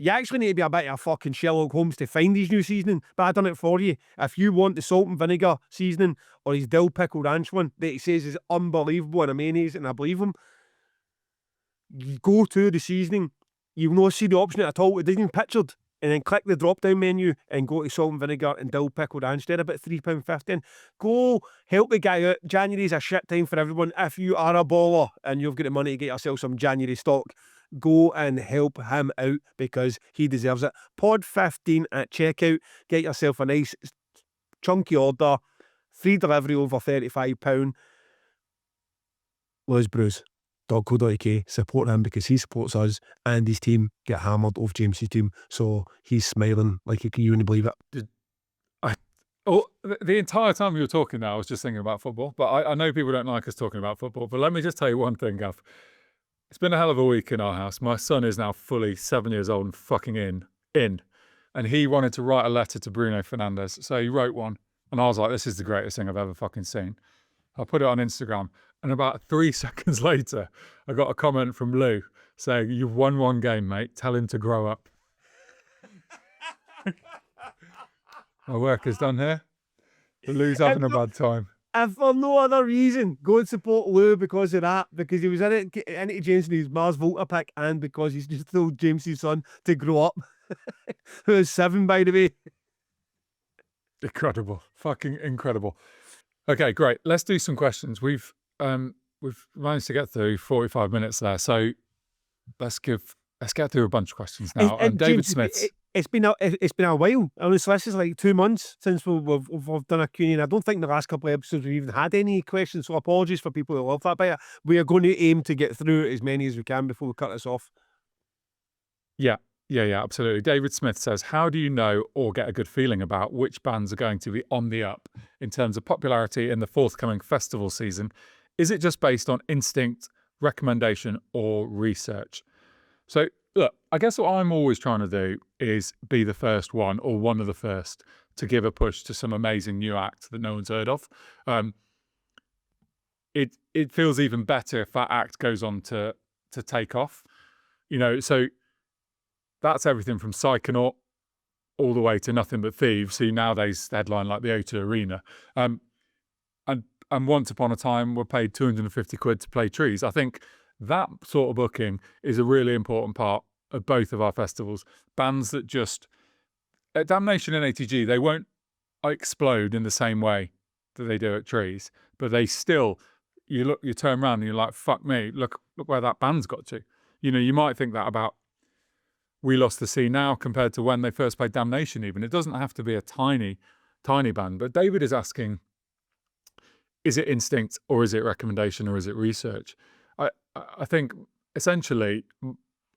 You actually need to be a bit of a fucking Sherlock Holmes to find his new seasoning, but I done it for you. If you want the salt and vinegar seasoning or his dill pickle ranch one that he says is unbelievable in a mayonnaise, and I believe him, you go to the seasoning, you'll not see the option at all. It isn't even pictured. And then click the drop down menu and go to salt and vinegar and dill pickle ranch. They're about £3.50. Go help the guy out. January's a shit time for everyone. If you are a baller and you've got the money to get yourself some January stock, go and help him out because he deserves it. Pod 15 at checkout. Get yourself a nice chunky order. Free delivery over £35. Lowe's Brews. .co.uk. Support him because he supports us, and his team get hammered off James's team, so he's smiling like you wouldn't believe it. The entire time you were talking now, I was just thinking about football, but I know people don't like us talking about football, but let me just tell you one thing, Gav. It's been a hell of a week in our house. My son is now fully 7 years old and fucking in, and he wanted to write a letter to Bruno Fernandes, so he wrote one, and I was like, this is the greatest thing I've ever fucking seen. I put it on Instagram, and about 3 seconds later, I got a comment from Lou saying, "You've won one game, mate. Tell him to grow up." My work is done here. But Lou's having a bad time. If for no other reason, go and support Lou because of that, because he was into James and his Mars Volta pick, and because he's just told James's son to grow up. Who is 7, by the way. Incredible. Fucking incredible. Okay, great. Let's do some questions. We've managed to get through 45 minutes there, so let's get through a bunch of questions now. And David Smith. It's been a while. Honestly, this is like 2 months since we've done a Q&A, and I don't think the last couple of episodes we've even had any questions, so apologies for people who love that bit. We are going to aim to get through as many as we can before we cut this off. Yeah, absolutely. David Smith says, how do you know or get a good feeling about which bands are going to be on the up in terms of popularity in the forthcoming festival season? Is it just based on instinct, recommendation, or research? So, look, I guess what I'm always trying to do is be the first one or one of the first to give a push to some amazing new act that no one's heard of. It feels even better if that act goes on to take off. So that's everything from Psychonaut all the way to Nothing But Thieves, who nowadays headline like the O2 Arena. And once upon a time were paid 250 quid to play Trees. I think that sort of booking is a really important part of both of our festivals. Bands that just, at Damnation and ATG, they won't explode in the same way that they do at Trees, but they still, you turn around and you're like, fuck me, look where that band's got to. You might think that about We Lost the Sea now compared to when they first played Damnation even. It doesn't have to be a tiny, tiny band, but David is asking, is it instinct or is it recommendation or is it research? I think essentially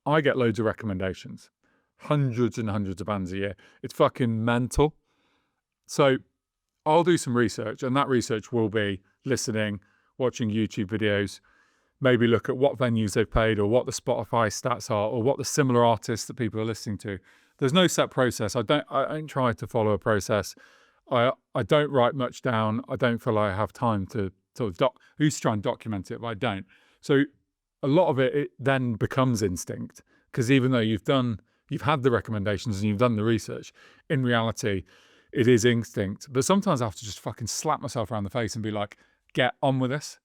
I get loads of recommendations, hundreds and hundreds of bands a year. It's fucking mental. So I'll do some research, and that research will be listening, watching YouTube videos, maybe look at what venues they've played or what the Spotify stats are or what the similar artists that people are listening to. There's no set process. I don't try to follow a process. I don't write much down. I don't feel like I have time to sort of who's trying to document it, but I don't. So a lot of it then becomes instinct, because even though you've had the recommendations and you've done the research, in reality, it is instinct. But sometimes I have to just fucking slap myself around the face and be like, get on with this.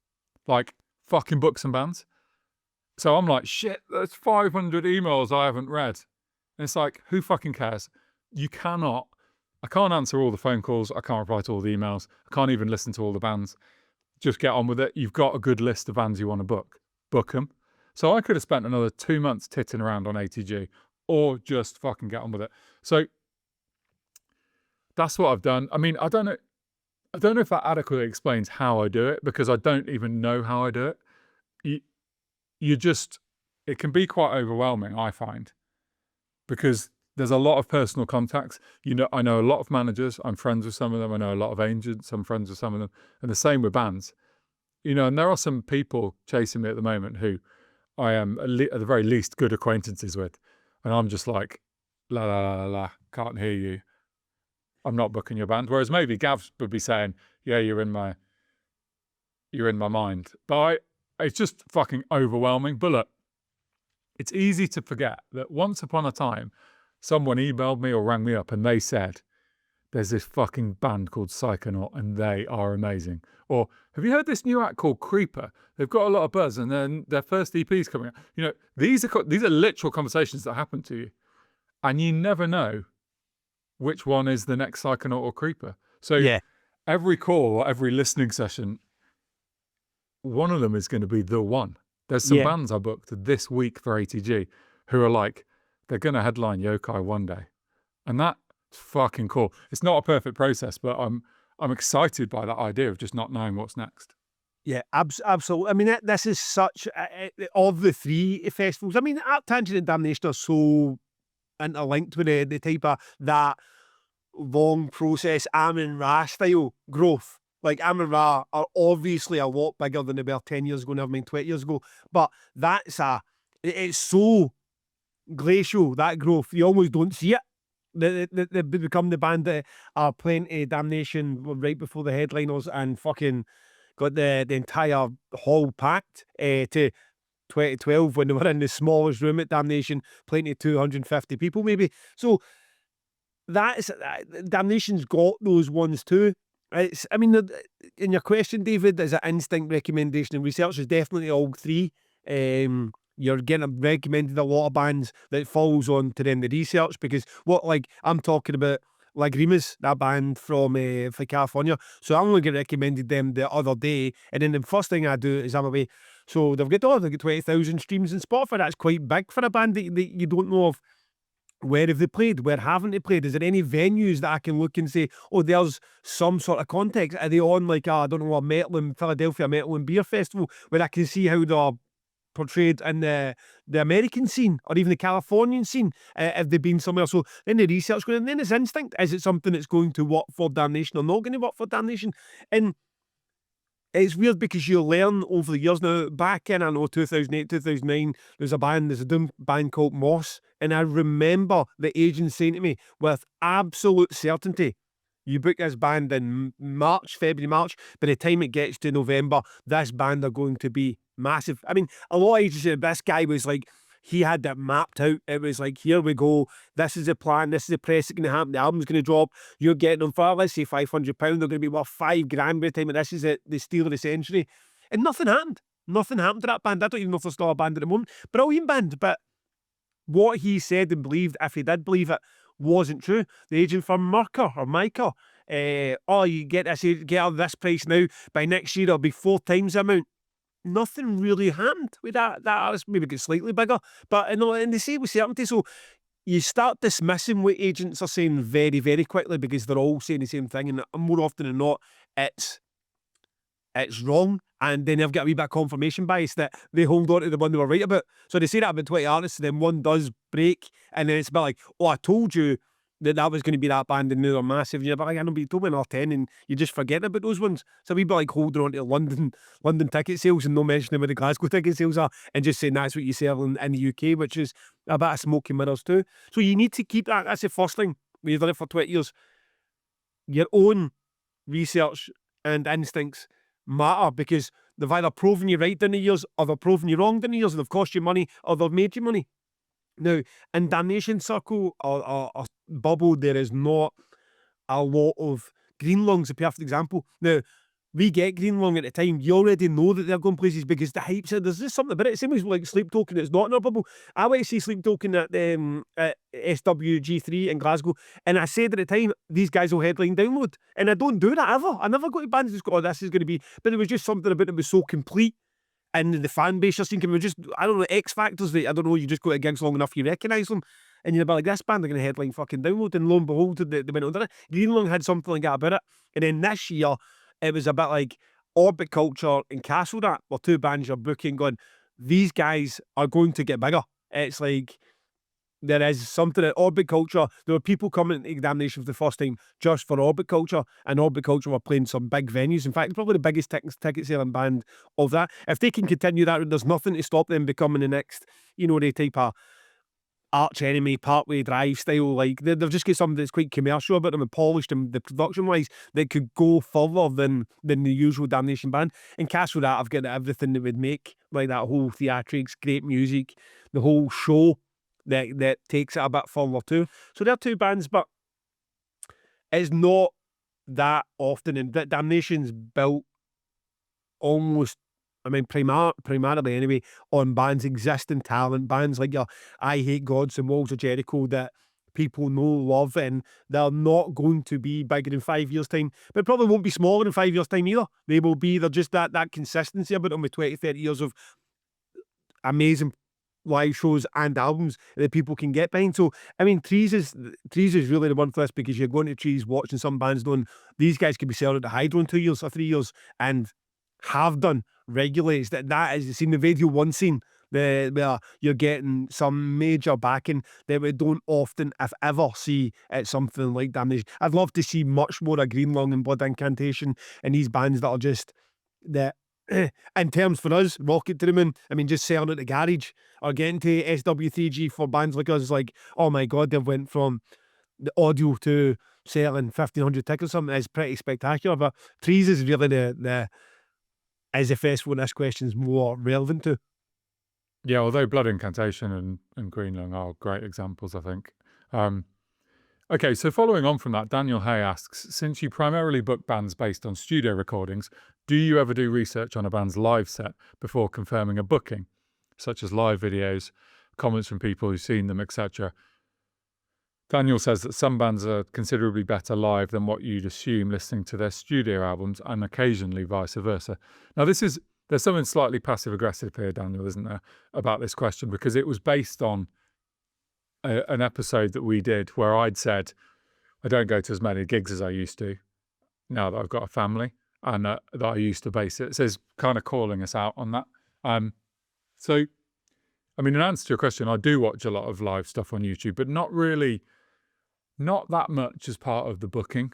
Like, fucking book some bands. So I'm like, shit, there's 500 emails I haven't read. And it's like, who fucking cares? I can't answer all the phone calls. I can't reply to all the emails. I can't even listen to all the bands. Just get on with it. You've got a good list of bands you want to book. Book them. So I could have spent another 2 months titting around on ATG, or just fucking get on with it. So that's what I've done. I mean, I don't know if that adequately explains how I do it, because I don't even know how I do it. It can be quite overwhelming, I find, because there's a lot of personal contacts. I know a lot of managers. I'm friends with some of them. I know a lot of agents. I'm friends with some of them. And the same with bands. And there are some people chasing me at the moment who I am at the very least good acquaintances with. And I'm just like, la, la, la, la, can't hear you. I'm not booking your band. Whereas maybe Gav would be saying, yeah, you're in my mind. But it's just fucking overwhelming. But look, it's easy to forget that once upon a time, someone emailed me or rang me up and they said, there's this fucking band called Psychonaut and they are amazing. Or, have you heard this new act called Creeper? They've got a lot of buzz and then their first EP's coming out. You know, these are literal conversations that happen to you. And you never know which one is the next Psychonaut or Creeper. So every call or every listening session, one of them is going to be the one. There's some bands I booked this week for ATG who are like, they're going to headline Yokai one day. And that's fucking cool. It's not a perfect process, but I'm excited by that idea of just not knowing what's next. Yeah, absolutely. I mean, this is such, of the three festivals, I mean, ArcTangent and Damnation are so interlinked with the type of that long process, Amun Ra style growth. Like, Amun Ra are obviously a lot bigger than they were 10 years ago, never mind 20 years ago. But it's so glacial, that growth. You almost don't see it. They become the band that are playing Damnation right before the headliners and fucking got the entire hall packed to 2012 when they were in the smallest room at Damnation, playing to 250 people maybe. So Damnation's got those ones too. I mean, in your question, David, is an instinct, recommendation, and research is definitely all three. You're getting recommended a lot of bands that falls on to then the research, because I'm talking about Lagrimas, that band from California. So I only get recommended them the other day, and then the first thing I do is I'm away. So they've got 20,000 streams in Spotify. That's quite big for a band that you don't know of. Where have they played? Where haven't they played? Is there any venues that I can look and say, oh, there's some sort of context? Are they on I don't know, a metal in Philadelphia, metal and beer festival, where I can see how they're portrayed in the American scene or even the Californian scene? Have they been somewhere? So then the research going, and then it's instinct. Is it something that's going to work for Damnation or not going to work for Damnation? And it's weird because you learn over the years. Now, back in, 2008, 2009, there's a doom band called Moss, and I remember the agent saying to me with absolute certainty, you book this band in February, March, by the time it gets to November, this band are going to be massive. I mean, a lot of agents said this guy was like, he had that mapped out. It was like, here we go. This is the plan. This is the press that's going to happen. The album's going to drop. You're getting them for, let's say, £500. They're going to be worth $5,000 by the time. And this is the steal of the century. And nothing happened. Nothing happened to that band. I don't even know if they're still a band at the moment. Brilliant band. But what he said and believed, if he did believe it, wasn't true. The agent for Micah, you get this price now. By next year, it'll be 4 times the amount. Nothing really happened with that. That artist maybe get slightly bigger, but and they say with certainty. So you start dismissing what agents are saying very, very quickly because they're all saying the same thing, and more often than not, it's wrong. And then they've got a wee bit of confirmation bias that they hold on to the one they were right about. So they say that about 20 artists, and then one does break, and then it's a bit like, oh, I told you that was going to be that band and now they're massive. And you're like, I know, but you told me in R10 and you just forget about those ones. So we'd be like holding on to London ticket sales and no mentioning where the Glasgow ticket sales are and just saying that's what you sell in the UK, which is a bit of smoke and mirrors too. So you need to keep that. That's the first thing. When you've done it for 20 years, your own research and instincts matter because they've either proven you right down the years or they've proven you wrong down the years and they've cost you money or they've made you money. Now, in Damnation Circle or Bubble, there is not a lot of green lungs, a perfect example. Now, we get green lung at the time. You already know that they're going places because the hype said there's just something about it. Same as like Sleep Token, it's not in our bubble. I went to see Sleep Token at SWG3 in Glasgow, and I said at the time, these guys will headline Download. And I don't do that ever. I never go to bands and just go, oh, this is going to be. But there was just something about it was so complete. And the fan base you're seeing, we just, I don't know, X Factors that, I don't know, you just go to gigs long enough, you recognise them. And you're like, this band are going to headline fucking Download. And lo and behold, they went on it. Greenlung had something like that about it. And then this year, it was a bit like Orbit Culture and Castle that were 2 bands you're booking going, these guys are going to get bigger. It's like, there is something at Orbit Culture. There were people coming into Damnation for the first time just for Orbit Culture, and Orbit Culture were playing some big venues. In fact, probably the biggest ticket selling band of that. If they can continue that, there's nothing to stop them becoming the next, the type of Arch Enemy, Parkway Drive style. Like they've just got something that's quite commercial about them and polished and the production wise that could go further than the usual Damnation band. And Castle that I've got everything that would make like that whole theatrics, great music. the whole show that takes it a bit further too. So they're two bands, but it's not that often, and Damnation's built almost, I mean, primarily anyway, on bands, existing talent, bands like your I Hate Gods and Walls of Jericho that people know, love, and they're not going to be bigger in 5 years' time, but probably won't be smaller in 5 years' time either. They're just that consistency about them with 20, 30 years of amazing live shows and albums that people can get behind. So I mean, Trees is really the one for this, because you're going to Trees, watching some bands doing, these guys could be selling at the Hydro in 2 years or 3 years, and have done regularly. It's that is, you seen the Radio 1 scene, where you're getting some major backing that we don't often, if ever, see at something like Damnation. I'd love to see much more of Green Lung and Blood Incantation and these bands that are just that. In terms for us, Rocket to the Moon, I mean, just selling at the garage or getting to SW3G for bands like us, like, oh my God, they've went from the audio to selling 1,500 tickets or something. Is pretty spectacular. But Trees is really the festival this question's more relevant to. Yeah, although Blood Incantation and Green Lung are great examples, I think. Okay, so following on from that, Daniel Hay asks, since you primarily book bands based on studio recordings, do you ever do research on a band's live set before confirming a booking, such as live videos, comments from people who've seen them, etc.? Daniel says that some bands are considerably better live than what you'd assume listening to their studio albums, and occasionally vice versa. Now, there's something slightly passive-aggressive here, Daniel, isn't there, about this question, because it was based on an episode that we did where I'd said I don't go to as many gigs as I used to now that I've got a family, and that I used to base it. So it's kind of calling us out on that. So, I mean, in answer to your question, I do watch a lot of live stuff on YouTube, but not that much as part of the booking.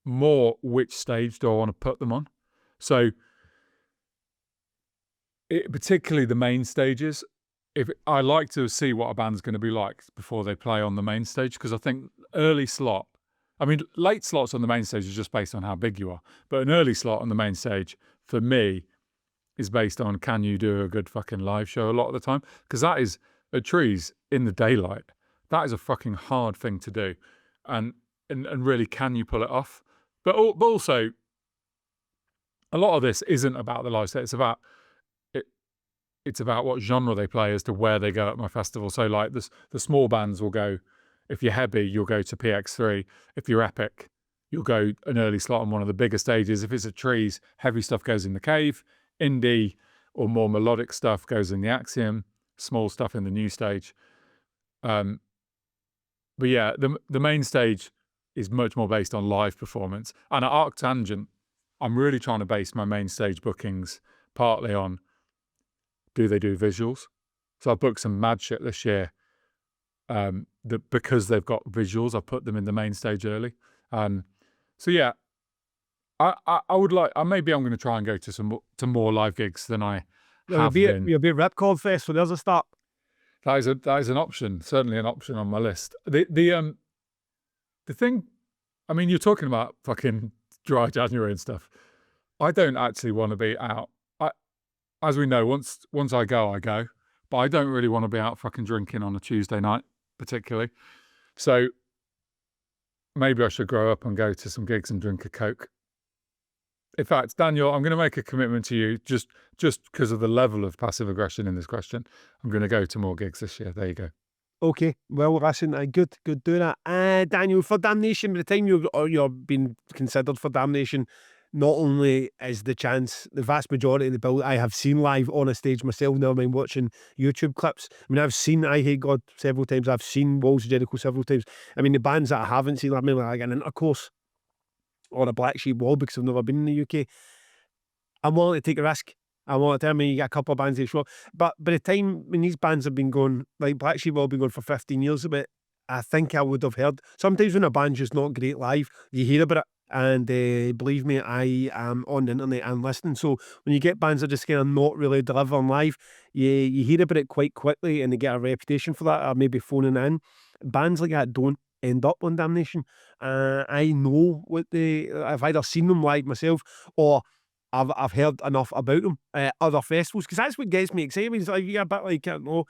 More which stage do I want to put them on? So, particularly the main stages, if I like to see what a band's going to be like before they play on the main stage, because I think late slots on the main stage is just based on how big you are, but an early slot on the main stage for me is based on, can you do a good fucking live show a lot of the time? Because that is, at Trees, in the daylight, that is a fucking hard thing to do, and really, can you pull it off? But also, a lot of this isn't about the live set. It's about what genre they play as to where they go at my festival. So like the small bands will go, if you're heavy, you'll go to PX3. If you're epic, you'll go an early slot on one of the bigger stages. If it's at Trees, heavy stuff goes in the Cave. Indie or more melodic stuff goes in the Axiom. Small stuff in the new stage. But yeah, the main stage is much more based on live performance. And at ArcTangent, I'm really trying to base my main stage bookings partly on, do they do visuals? So I booked some mad shit this year that because they've got visuals, I put them in the main stage early. So yeah, I would like, maybe I'm going to try and go to more live gigs than I have been. You'll be at Ripcord Fest, so there's a start. That is an option, certainly an option on my list. The thing, I mean, you're talking about fucking dry January and stuff. I don't actually want to be out. As we know, once I go, but I don't really want to be out fucking drinking on a Tuesday night, particularly. So maybe I should grow up and go to some gigs and drink a Coke. In fact, Daniel, I'm going to make a commitment to you just because of the level of passive aggression in this question. I'm going to go to more gigs this year. There you go. Okay, well, listen, good doing that. Daniel, for Damnation, by the time you're being considered for Damnation, not only is the chance, the vast majority of the bill I have seen live on a stage myself, never mind watching YouTube clips. I mean, I've seen I Hate God several times. I've seen Walls of Jericho several times. I mean, the bands that I haven't seen, I mean, like an Intercourse or a Black Sheep Wall, because I've never been in the UK. I'm willing to take a risk. I want to tell me you get a couple of bands that show up. But by the time when these bands have been going, like Black Sheep Wall have been going for 15 years, but I think I would have heard. Sometimes when a band's just not great live, you hear about it. And believe me, I am on the internet and listening. So when you get bands that just kind of not really delivering live, you hear about it quite quickly, and they get a reputation for that, or maybe phoning in. Bands like that don't end up on Damnation. I know I've either seen them live myself, or I've heard enough about them at other festivals, because that's what gets me excited. It's like, you're a bit like, I don't know,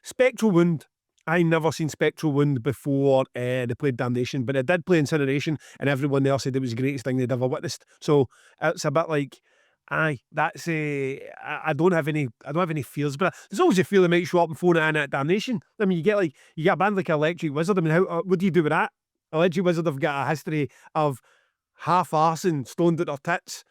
Spectral Wound. I never seen Spectral Wound before they played Damnation, but it did play Incineration, and everyone there said it was the greatest thing they'd ever witnessed. So it's a bit like, aye, that's I don't have any fears, but there's always a feel they might show up and phone it in at Damnation. I mean, you get a band like Electric Wizard. I mean, what do you do with that? Electric Wizard have got a history of half-arsing, stoned at their tits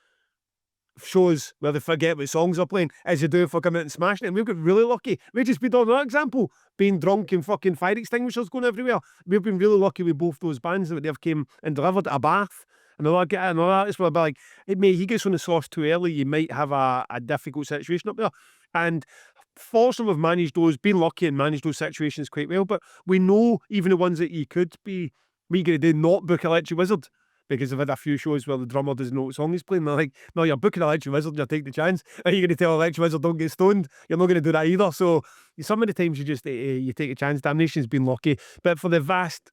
shows where they forget what songs they're playing, as you do for coming out and smashing it. And we've got really lucky. We just been on that example, being drunk and fucking fire extinguishers going everywhere. We've been really lucky with both those bands that they've came and delivered a bath. Another artist will be like, hey mate, he gets on the sauce too early, you might have a difficult situation up there. And fortunately we've managed those, been lucky and managed those situations quite well. But we know even the ones that you could be, we going to do not book Electric Wizard, because I've had a few shows where the drummer doesn't know what song he's playing. They're like, no, you're booking Electric Wizard, you're taking the chance. Are you going to tell Electric Wizard don't get stoned? You're not going to do that either. So some of the times you just you take a chance. Damnation's been lucky. But for the vast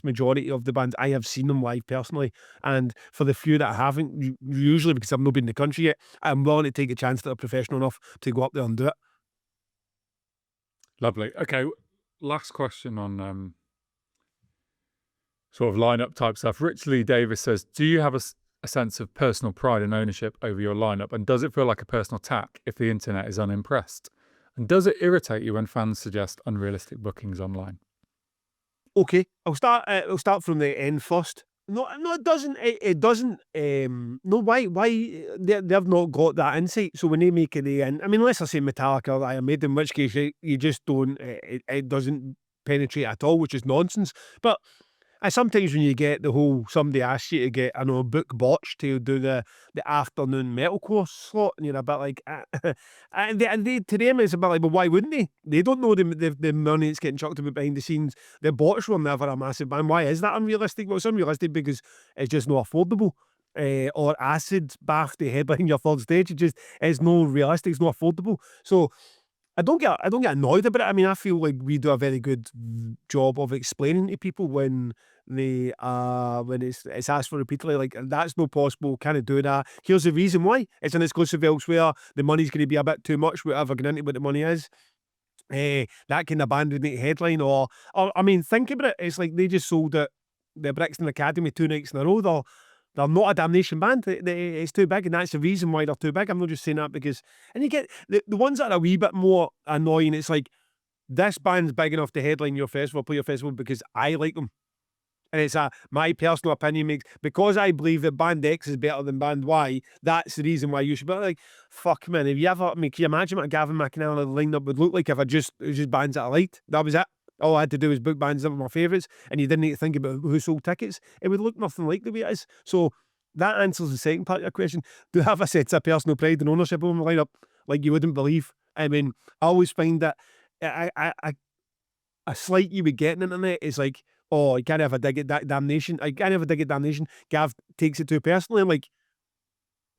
majority of the bands, I have seen them live personally. And for the few that I haven't, usually because I've not been in the country yet, I'm willing to take a chance that are professional enough to go up there and do it. Lovely. Okay, last question on sort of lineup type stuff. Rich Lee Davis says, do you have a sense of personal pride and ownership over your lineup? And does it feel like a personal attack if the internet is unimpressed? And does it irritate you when fans suggest unrealistic bookings online? Okay, I'll start from the end first. No, it doesn't. It doesn't. No, why? They've not got that insight. So when they make it the end, I mean, unless I say Metallica or Iron Maiden, in which case you just don't. It doesn't penetrate at all, which is nonsense. But sometimes when you get the whole, somebody asks you to get, book Botch to do the afternoon metalcore slot, and you're a bit like, and they to them it's a bit like, well, why wouldn't they? They don't know the money that's getting chucked about behind the scenes. The Botch were never a massive band. Why is that unrealistic? Well, it's unrealistic because it's just not affordable. Or Acid bath to headline your third stage. It just is no realistic. It's not affordable. So I don't get annoyed about it. I mean, I feel like we do a very good job of explaining to people when they when it's asked for repeatedly, like, that's not possible, can't do that. Here's the reason why. It's an exclusive elsewhere. The money's going to be a bit too much, whatever going into what the money is. That can abandon the headline, or I mean, think about it. It's like they just sold it, the Brixton Academy 2 nights in a row. They're not a Damnation band. It's too big, and that's the reason why they're too big. I'm not just saying that because... And you get the ones that are a wee bit more annoying. It's like, this band's big enough to headline your festival, play your festival, because I like them. And it's my personal opinion because I believe that band X is better than band Y, that's the reason why you should be like, fuck man, have you ever... I mean, can you imagine what Gavin McInerney lineup would look like if it was just bands that I liked? That was it. All I had to do was book bands that were my favourites, and you didn't need to think about who sold tickets. It would look nothing like the way it is. So that answers the second part of your question. Do I have a sense of personal pride and ownership over my lineup like you wouldn't believe? I mean, I always find that a slight you would get on the internet is like, oh, I can't have a dig at Damnation. I can't have a dig at Damnation. Gav takes it too personally. I'm like,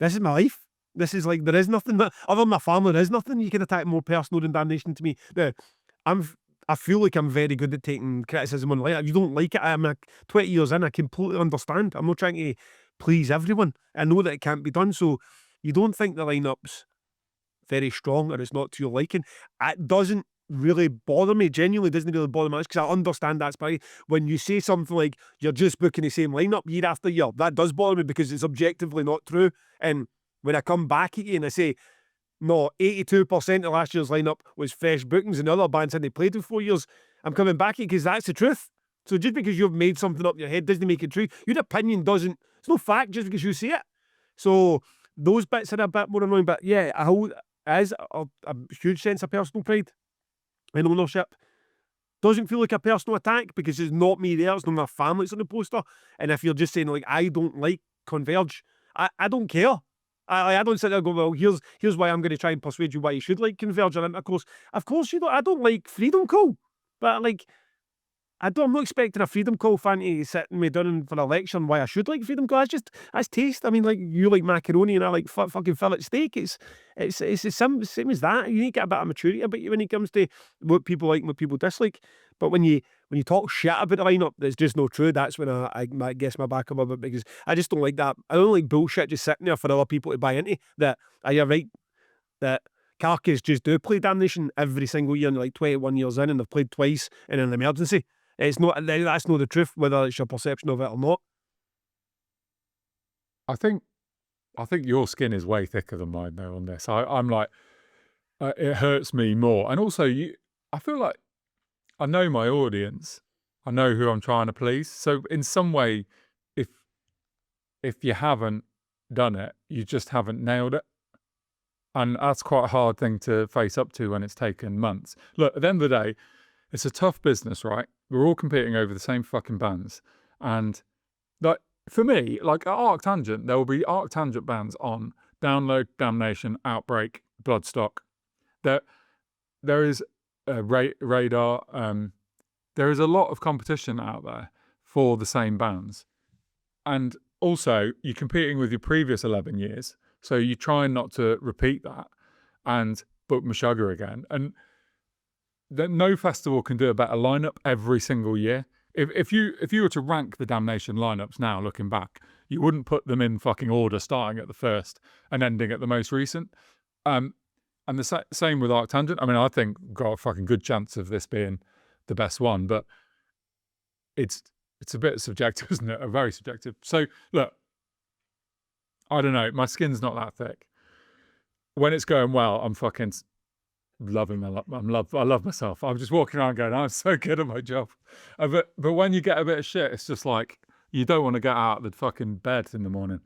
this is my life. This is like, there is nothing that, other than my family, there is nothing you can attack more personal than Damnation to me. I feel like I'm very good at taking criticism on life. If you don't like it, I'm 20 years in, I completely understand. I'm not trying to please everyone. I know that it can't be done. So you don't think the lineup's very strong or it's not to your liking. It doesn't really bother me. Genuinely doesn't really bother me much, because I understand that's probably when you say something like you're just booking the same lineup year after year. That does bother me because it's objectively not true. And when I come back at you and I say, no, 82% of last year's lineup was fresh bookings and the other bands hadn't played in 4 years, I'm coming back at you because that's the truth. So just because you've made something up in your head doesn't make it true. Your opinion doesn't, it's no fact just because you say it. So those bits are a bit more annoying. But yeah, I hold as a huge sense of personal pride and ownership. Doesn't feel like a personal attack because it's not me there, it's not my family that's on the poster. And if you're just saying like, I don't like Converge, I don't care. I don't sit there and go, well, here's why I'm going to try and persuade you why you should like Converge. And of course you don't. I don't like Freedom Call, but like, I'm not expecting a Freedom Call fan to sit me down for a lecture on why I should like Freedom Call. That's taste. I mean, like, you like macaroni and I like fucking fillet steak. It's the same as that. You need to get a bit of maturity about you when it comes to what people like and what people dislike. But when you talk shit about the lineup that's just not true, that's when I guess my back up a bit, because I just don't like that. I don't like bullshit just sitting there for other people to buy into. That, you're right, that Carcass just do play Damnation every single year, and like 21 years in, and they've played twice in an emergency. It's not, that's not the truth, whether it's your perception of it or not. I think your skin is way thicker than mine though on this. I'm like, it hurts me more. And also I feel like I know my audience. I know who I'm trying to please. So in some way, if you haven't done it, you just haven't nailed it. And that's quite a hard thing to face up to when it's taken months. Look, at the end of the day, it's a tough business, right? We're all competing over the same fucking bands. And like, for me, like at ArcTangent, there will be ArcTangent bands on Download, Damnation, Outbreak, Bloodstock. There is a Radar. There is a lot of competition out there for the same bands. And also, you're competing with your previous 11 years. So you're trying not to repeat that and book Meshuggah again. And no festival can do a better lineup every single year. If you were to rank the Damnation lineups now, looking back, you wouldn't put them in fucking order, starting at the first and ending at the most recent. And the same with ArcTangent. I mean, I think got a fucking good chance of this being the best one, but it's a bit subjective, isn't it? Very subjective. So look, I don't know. My skin's not that thick. When it's going well, I'm fucking loving my I love myself. I'm just walking around going, I'm so good at my job. But when you get a bit of shit, it's just like you don't want to get out of the fucking bed in the morning.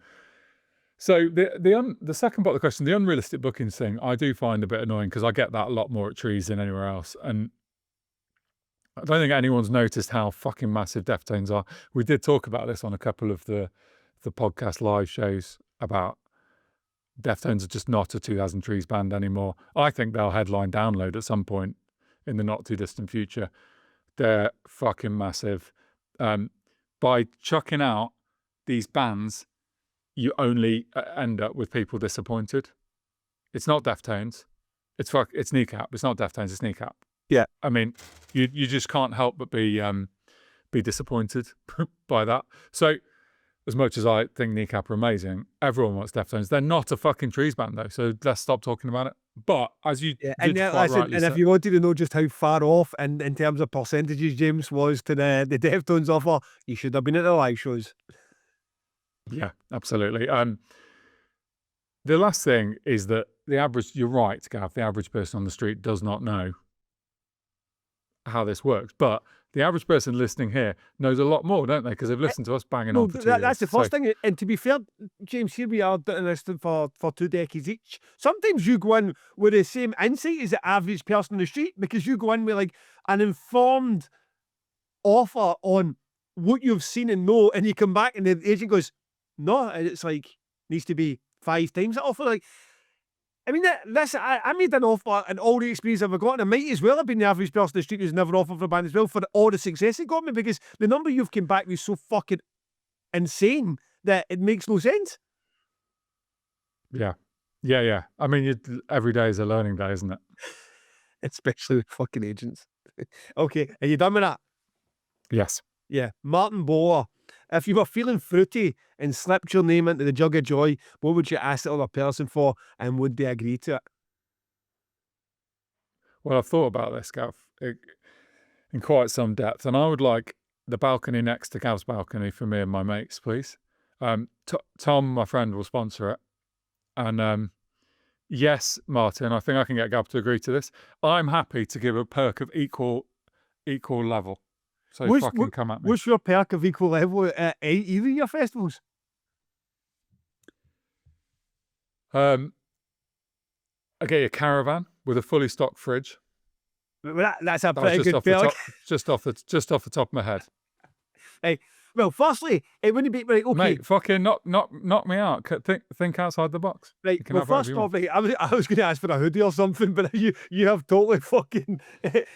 So the second part of the question, the unrealistic bookings thing, I do find a bit annoying because I get that a lot more at Trees than anywhere else. And I don't think anyone's noticed how fucking massive Deftones are. We did talk about this on a couple of the podcast live shows about Deftones are just not a 2000 Trees band anymore. I think they'll headline Download at some point in the not too distant future. They're fucking massive. By chucking out these bands, you only end up with people disappointed. It's not Deftones. It's Kneecap. It's not Deftones. It's Kneecap. Yeah. I mean, you just can't help but be disappointed by that. So, as much as I think Kneecap are amazing, everyone wants Deftones. They're not a fucking Trees band though, so let's stop talking about it. But as you did quite rightly say, if you wanted to know just how far off in terms of percentages James was to the Deftones offer, you should have been at the live shows. Yeah, absolutely. The last thing is that you're right, Gav, the average person on the street does not know how this works. But the average person listening here knows a lot more, don't they? Because they've listened to us banging on for 2 years. That's the first thing. And to be fair, James, here we are doing this for 2 decades each. Sometimes you go in with the same insight as the average person on the street because you go in with like an informed offer on what you've seen and know, and you come back and the agent goes, no, and it's like, needs to be 5 times that offer. Like, I mean, I made an offer and all the experience I've got, and I might as well have been the average person on the street who's never offered for a band as well for all the success it got me, because the number you've come back with is so fucking insane that it makes no sense. Yeah. I mean, every day is a learning day, isn't it? Especially with fucking agents. Okay, are you done with that? Yes. Yeah. Martin Bower. If you were feeling fruity and slipped your name into the Jug of Joy, what would you ask the other person for, and would they agree to it? Well, I've thought about this, Gav, in quite some depth, and I would like the balcony next to Gav's balcony for me and my mates, please. Tom, my friend, will sponsor it. And yes, Martin, I think I can get Gav to agree to this. I'm happy to give a perk of equal level. So fucking come at me. What's your perk of equal level at either of your festivals? I get a caravan with a fully stocked fridge. Well, that's a pretty good perk. Just off the top of my head. Hey, well, firstly, it wouldn't be right. Okay, mate, fucking knock me out. Think outside the box. Right. Well, first off, right, I was going to ask for a hoodie or something, but you have totally fucking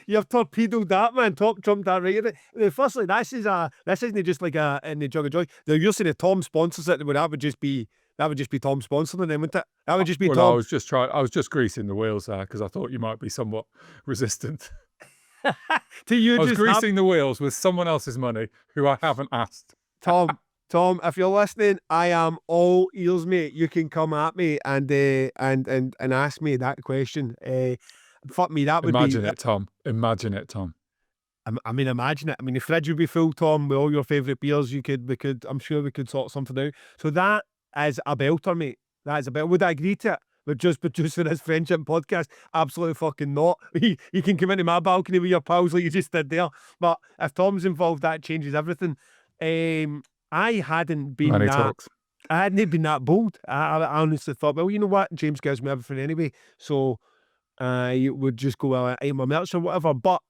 you have torpedoed that, man. Top trumped that right. Firstly, this isn't just like in the Jug of Joy. You're saying if Tom sponsors it, that would just be Tom sponsoring them, wouldn't it? That would just be Tom. I was just greasing the wheels there because I thought you might be somewhat resistant. To you, I was greasing the wheels with someone else's money who I haven't asked. Tom, Tom, if you're listening, I am all ears, mate. You can come at me and ask me that question. Fuck me, that would Imagine it, Tom. Imagine it, Tom. I mean, imagine it. I mean, the fridge would be full, Tom, with all your favourite beers. I'm sure we could sort something out. So that is a belter, mate. That is a belter. Would I agree to it? But just producing this friendship podcast? Absolutely fucking not. You can come into my balcony with your pals like you just did there. But if Tom's involved, that changes everything. I hadn't been Money that. talks. I hadn't been that bold. I honestly thought, well, you know what? James gives me everything anyway. So I would just go, well, I eat my merch or whatever. But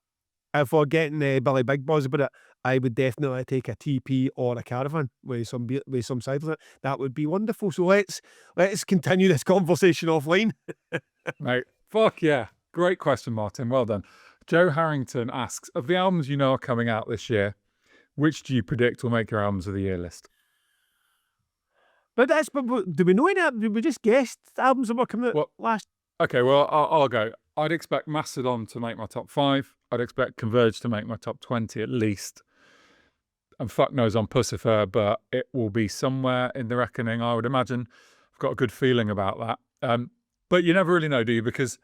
if we're getting Billy Big Boss about it, I would definitely take a TP or a caravan with some beer, with some cider in it. That would be wonderful. So let's continue this conversation offline. Mate, fuck yeah. Great question, Martin. Well done. Joe Harrington asks, of the albums you know are coming out this year, which do you predict will make your albums of the year list? But do we know any? Did we just guess albums that were coming out last? Okay, well, I'll go. I'd expect Mastodon to make my top 5. I'd expect Converge to make my top 20 at least. And fuck knows on Pussifer, but it will be somewhere in the reckoning, I would imagine. I've got a good feeling about that. But you never really know, do you? Because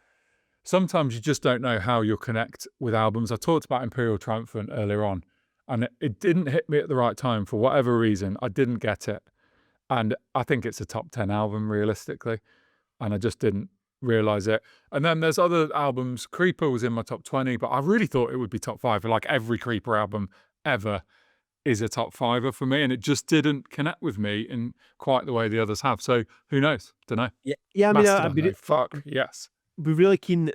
sometimes you just don't know how you'll connect with albums. I talked about Imperial Triumphant earlier on, and it didn't hit me at the right time for whatever reason. I didn't get it. And I think it's a top 10 album, realistically. And I just didn't realise it. And then there's other albums. Creeper was in my top 20, but I really thought it would be top 5. Like every Creeper album ever is a top 5er for me. And it just didn't connect with me in quite the way the others have. So who knows? Don't know. Yeah. I mean, Mastodon, though. Fuck, yes. We're really keen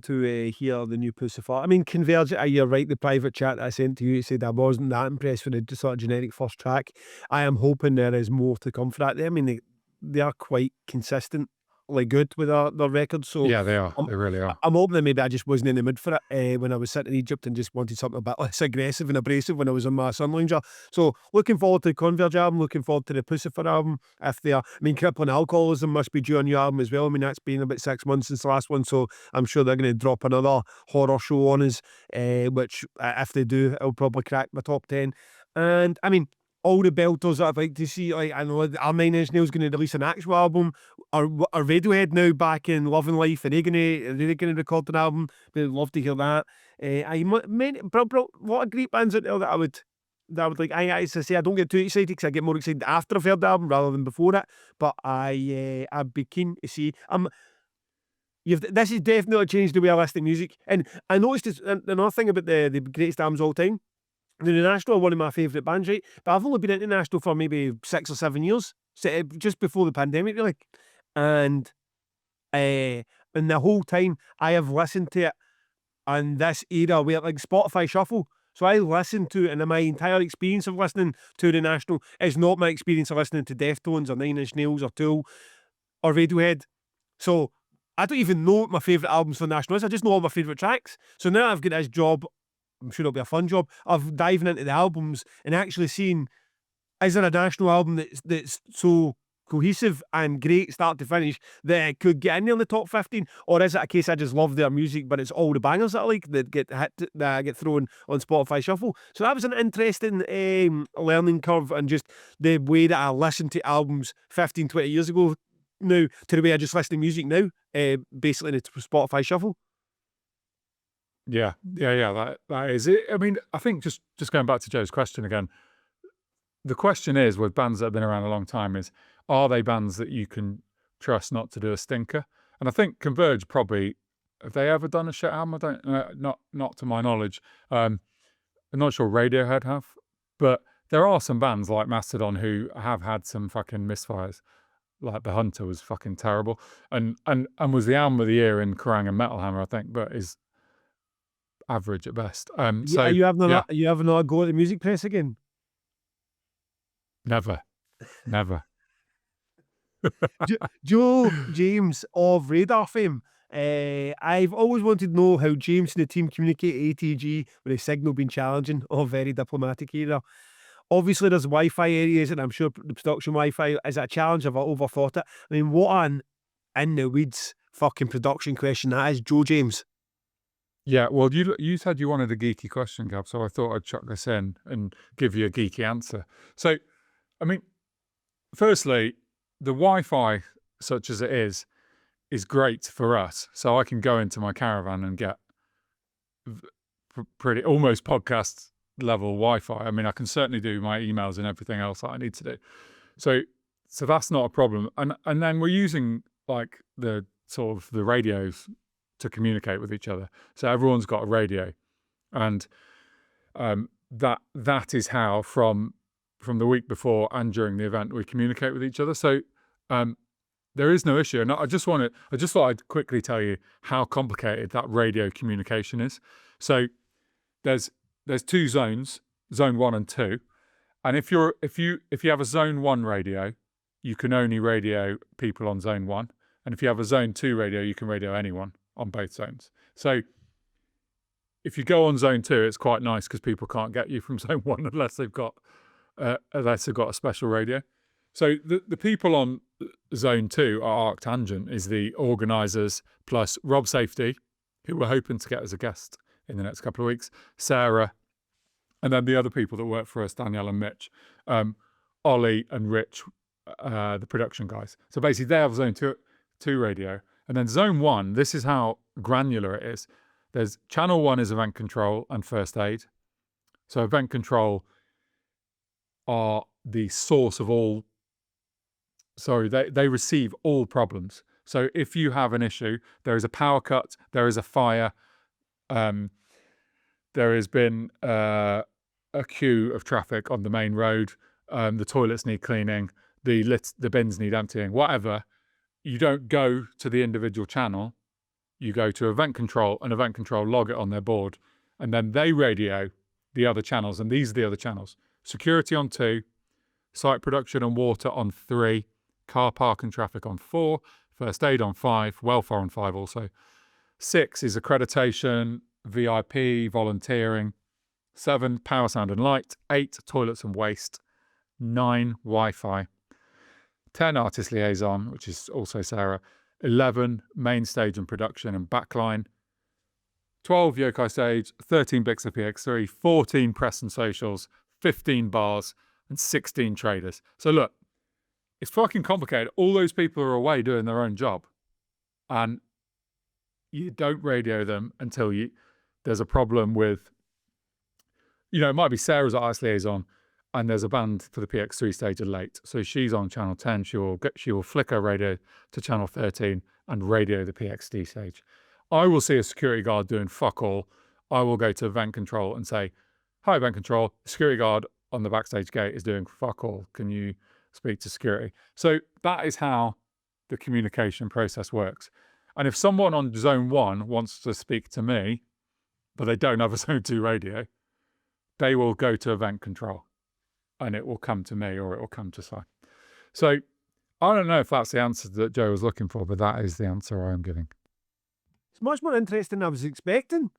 to hear the new Pussifer. I mean, Converge, you're right, the private chat that I sent to you said I wasn't that impressed with the sort of generic first track. I am hoping there is more to come for that. I mean, they are quite consistently good with their records. So yeah, they are. They really are. I'm hoping that maybe I just wasn't in the mood for it when I was sitting in Egypt and just wanted something a bit less aggressive and abrasive when I was on my Sunlounger. So looking forward to the Converge album, looking forward to the Pussifer album. Crippling Alcoholism must be due a new album as well. I mean, that's been about 6 months since the last one, so I'm sure they're going to drop another horror show on us, which if they do, it'll probably crack my top 10. And I mean, all the belters that I'd like to see, like I know our Nine Inch Nails going to release an actual album. Are Radiohead now back in Love and Life? Are they going to record an album? We'd love to hear that. What a great bands out there that I would like. As I say, I don't get too excited because I get more excited after I've heard the album rather than before it. But I'd be keen to see. This has definitely changed the way I listen to music. And I noticed another thing about the greatest albums of all time. The National are one of my favourite bands, right? But I've only been into National for maybe 6 or 7 years, so just before the pandemic, really. And the whole time I have listened to it on this era where like Spotify Shuffle. So I listened to it, and my entire experience of listening to the National is not my experience of listening to Deftones or Nine Inch Nails or Tool or Radiohead. So I don't even know what my favourite albums for National is. I just know all my favourite tracks. So now I've got this job. I'm sure it'll be a fun job of diving into the albums and actually seeing, is there a National album that's so cohesive and great start to finish that it could get in there in the top 15, or is it a case I just love their music but it's all the bangers that I like that get thrown on Spotify Shuffle? So that was an interesting learning curve, and just the way that I listened to albums 15, 20 years ago now to the way I just listen to music now, basically in the Spotify Shuffle. Yeah, that is it. I mean, I think just going back to Joe's question again, the question is, with bands that have been around a long time, is, are they bands that you can trust not to do a stinker? And I think Converge probably, have they ever done a shit album? I don't, not to my knowledge. I'm not sure Radiohead have, but there are some bands like Mastodon who have had some fucking misfires. Like The Hunter was fucking terrible, and was the album of the year in Kerrang and Metal Hammer, I think, but is average at best. So are you having a go at the music press again? Never. Joe James of Radar fame. I've always wanted to know how James and the team communicate ATG with the signal being challenging or very diplomatic either. Obviously, there's Wi-Fi areas, and I'm sure the production Wi-Fi is a challenge. I've overthought it. I mean, what an in the weeds fucking production question that is, Joe James. Yeah, well, you said you wanted a geeky question, Gab, so I thought I'd chuck this in and give you a geeky answer. So I mean, firstly, the Wi-Fi, such as it is great for us. So I can go into my caravan and get pretty almost podcast level Wi-Fi. I mean, I can certainly do my emails and everything else that I need to do. So that's not a problem. And then we're using like the sort of the radios to communicate with each other. So everyone's got a radio, and that is how from the week before and during the event we communicate with each other. So there is no issue. And I just thought I'd quickly tell you how complicated that radio communication is. So there's two zones, zone 1 and 2. And if you have a zone 1 radio, you can only radio people on zone 1. And if you have a zone 2 radio, you can radio anyone on both zones. So if you go on zone 2, it's quite nice because people can't get you from zone 1 unless they've got a special radio. So the people on zone 2 are ArcTangent, is the organisers, plus Rob Safety, who we're hoping to get as a guest in the next couple of weeks, Sarah, and then the other people that work for us, Danielle and Mitch, Ollie and Rich, the production guys. So basically they have zone 2 radio. And then zone 1, this is how granular it is. There's channel 1 is event control and first aid. So event control are the source of all, they receive all problems. So if you have an issue, there is a power cut, there is a fire, there has been a queue of traffic on the main road, the toilets need cleaning, the bins need emptying, whatever, you don't go to the individual channel, you go to event control, and event control log it on their board, and then they radio the other channels, and these are the other channels. Security on 2, site production and water on 3, car park and traffic on 4, first aid on 5, welfare on 5 also. 6 is accreditation, VIP, volunteering. 7, power, sound and light. 8, toilets and waste. 9, Wi-Fi. 10, artist liaison, which is also Sarah. 11, main stage and production and backline. 12, yokai stage. 13, Bixer PX3. 14, press and socials. 15, bars. And 16, traders. So look, it's fucking complicated. All those people are away doing their own job. And you don't radio them until there's a problem with, it might be Sarah's artist liaison and there's a band for the PX3 stage are late. So she's on channel 10. She will flick her radio to channel 13 and radio the PXD stage. I will see a security guard doing fuck all. I will go to event control and say, hi, event control, security guard on the backstage gate is doing fuck all. Can you speak to security? So that is how the communication process works. And if someone on zone 1 wants to speak to me, but they don't have a zone 2 radio, they will go to event control and it will come to me or it will come to Si. So I don't know if that's the answer that Joe was looking for, but that is the answer I am giving. It's much more interesting than I was expecting.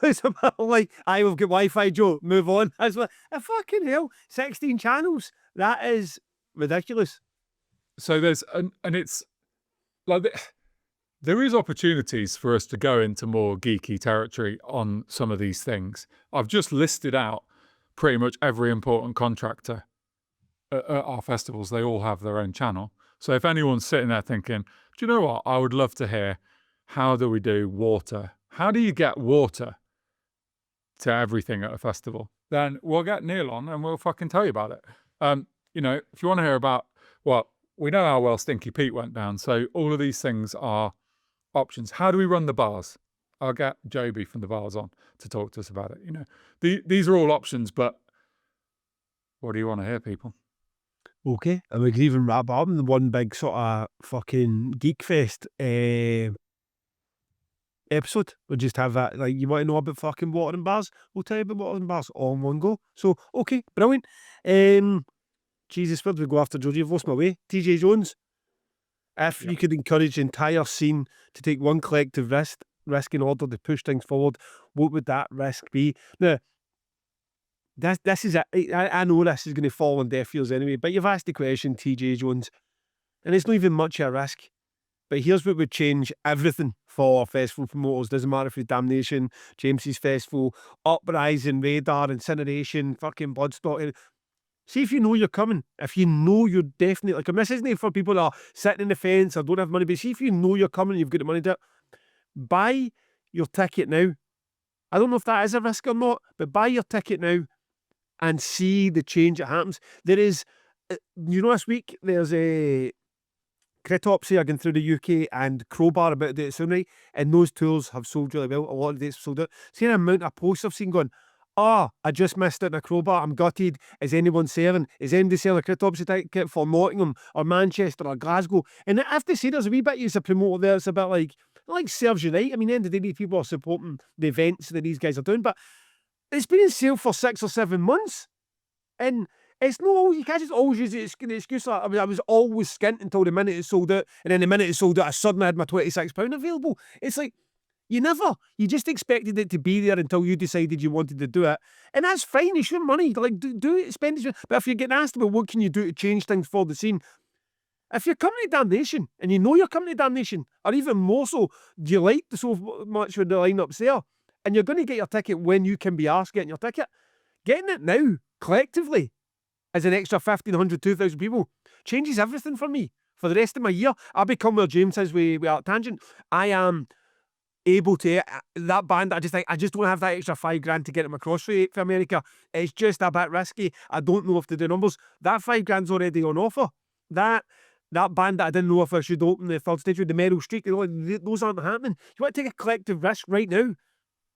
It's like, we've got Wi-Fi, Joe, move on. I was like, fucking hell, 16 channels. That is ridiculous. So there's, and it's like, there is opportunities for us to go into more geeky territory on some of these things. I've just listed out pretty much every important contractor at our festivals. They all have their own channel. So if anyone's sitting there thinking, do you know what? I would love to hear, how do we do water? How do you get water to everything at a festival? Then we'll get Neil on and we'll fucking tell you about it. If you want to hear about, we know how well Stinky Pete went down. So all of these things are options. How do we run the bars? I'll get Joby from the bars on to talk to us about it. These are all options, but what do you want to hear, people? Okay, and we could even wrap up in the one big sort of fucking Geek Fest episode. We'll just have that, like, you want to know about fucking water and bars? We'll tell you about water and bars all in one go. So, okay, brilliant. Jesus, where do we go after Jodie? I've lost my way. TJ Jones, if you could encourage the entire scene to take one collective risk in order to push things forward, what would that risk be? Now, this is it. I know this is going to fall on deaf ears anyway, but you've asked the question, TJ Jones, and it's not even much of a risk. But here's what would change everything for festival promoters. Doesn't matter if it's Damnation, James's Festival, Uprising, Radar, Incineration, fucking Bloodstock. See if you know you're coming. If you know you're definitely, like, this isn't for people that are sitting in the fence or don't have money, but see if you know you're coming and you've got the money to it, buy your ticket now. I don't know if that is a risk or not, but buy your ticket now and see the change that happens. There is, this week, there's a Critopsy are going through the UK and Crowbar about to do it soon, right? And those tours have sold really well. A lot of dates have sold out. See the amount of posts I've seen going, I just missed it in a Crowbar. I'm gutted. Is anyone selling? Is anybody selling a Critopsy ticket for Nottingham or Manchester or Glasgow? And I have to say, there's a wee bit as a promoter there. It's a bit like serves you right. I mean, at the end of the day, people are supporting the events that these guys are doing, but it's been in sale for 6 or 7 months. And it's no, you can't just always use the excuse like, I was always skint until the minute it sold out, and then the minute it sold out, I suddenly had my £26 available. It's like, you just expected it to be there until you decided you wanted to do it. And that's fine, it's your money. Like, do it, spend it. But if you're getting asked about what can you do to change things for the scene, if you're coming to Damnation, and you know you're coming to Damnation, or even more so, do you like so much with the lineups there, and you're going to get your ticket when you can be asked getting your ticket, getting it now, collectively, as an extra 1,500, 2,000 people, changes everything for me. For the rest of my year, I become where James says with ArcTangent. I am able to, that band, I just don't have that extra $5,000 to get them across for America. It's just a bit risky. I don't know if they do numbers. That $5,000's already on offer. That band that I didn't know if I should open the third stage with the Meryl Street, those aren't happening. You want to take a collective risk right now?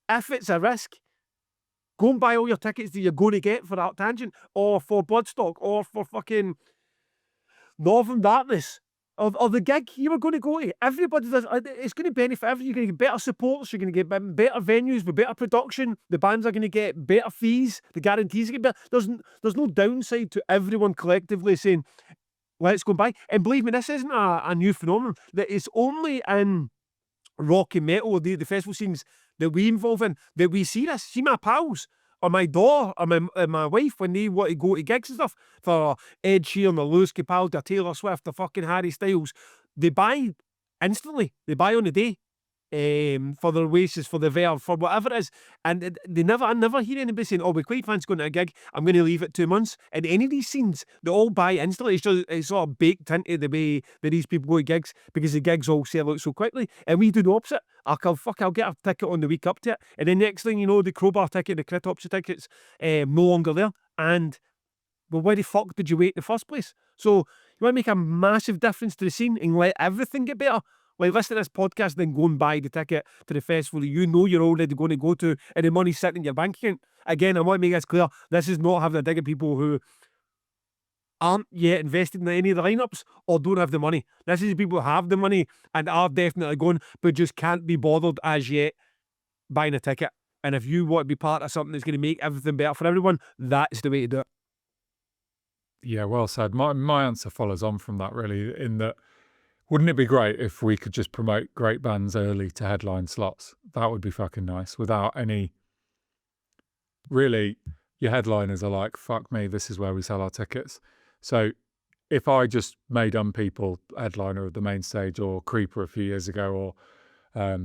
If it's a risk, go and buy all your tickets that you're going to get for ArcTangent, or for Bloodstock, or for fucking Northern Darkness, or the gig you were going to go to. Everybody does. It's going to benefit everyone. You're going to get better supporters. You're going to get better venues with better production. The bands are going to get better fees. The guarantees are going to be better. There's no downside to everyone collectively saying, let's go and buy. And believe me, this isn't a new phenomenon. That it's only in rock and metal, the festival scenes that we involve in, that we see this. See my pals, or my daughter, or my wife, when they want to go to gigs and stuff, for Ed Sheeran, or Lewis Capaldi, or Taylor Swift, or fucking Harry Styles, they buy instantly. They buy on the day. For their Oasis, for the Verve, for whatever it is, and I never hear anybody saying, "Oh, we quite fancy going to a gig. I'm going to leave it 2 months." In any of these scenes, they all buy instantly. It's sort of baked into the way that these people go to gigs, because the gigs all sell out so quickly, and we do the opposite. I'll get a ticket on the week up to it, and then next thing you know, the Crowbar ticket, the Critopsy tickets, no longer there, and well, why the fuck did you wait in the first place? So you want to make a massive difference to the scene and let everything get better? Like, listen to this podcast, then go and buy the ticket to the festival you know you're already going to go to, and the money's sitting in your bank account. Again, I want to make this clear. This is not having a dig at people who aren't yet invested in any of the lineups or don't have the money. This is people who have the money and are definitely going, but just can't be bothered as yet buying a ticket. And if you want to be part of something that's going to make everything better for everyone, that's the way to do it. Yeah, well said. My answer follows on from that, really, in that, wouldn't it be great if we could just promote great bands early to headline slots? That would be fucking nice, without any... Really, your headliners are like, fuck me, this is where we sell our tickets. So if I just made People headliner of the main stage, or Creeper a few years ago, or I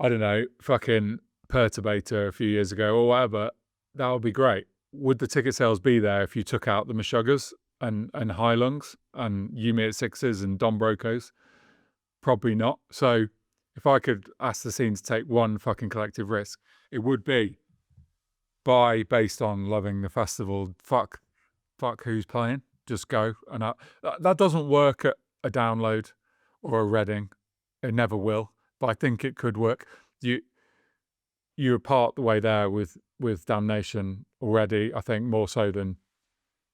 don't know, fucking Perturbator a few years ago, or whatever, that would be great. Would the ticket sales be there if you took out the Meshuggahs and High Lungs and Yumi at Sixes and Don Brocos? Probably not. So if I could ask the scene to take one fucking collective risk, it would be buy based on loving the festival. Fuck who's playing. Just go. And that doesn't work at a Download or a Reading. It never will. But I think it could work. You're part the way there with Damnation already. I think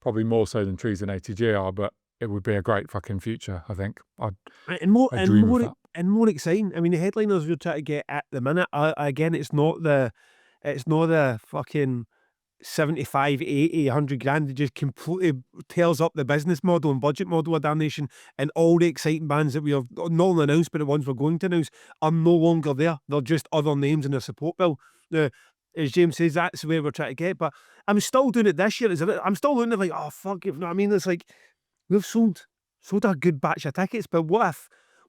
probably more so than Trees and ATG are, but it would be a great fucking future, I think. And more exciting. I mean, the headliners we're trying to get at the minute, again, it's not the fucking 75, 80, 100 grand. It just completely tears up the business model and budget model of Damnation, and all the exciting bands that we have not only announced, but the ones we're going to announce are no longer there. They're just other names in the support bill. Now, as James says, that's where we're trying to get, but I'm still doing it this year. I'm still doing it like, oh fuck, you know what I mean? It's like, we've sold a good batch of tickets, but what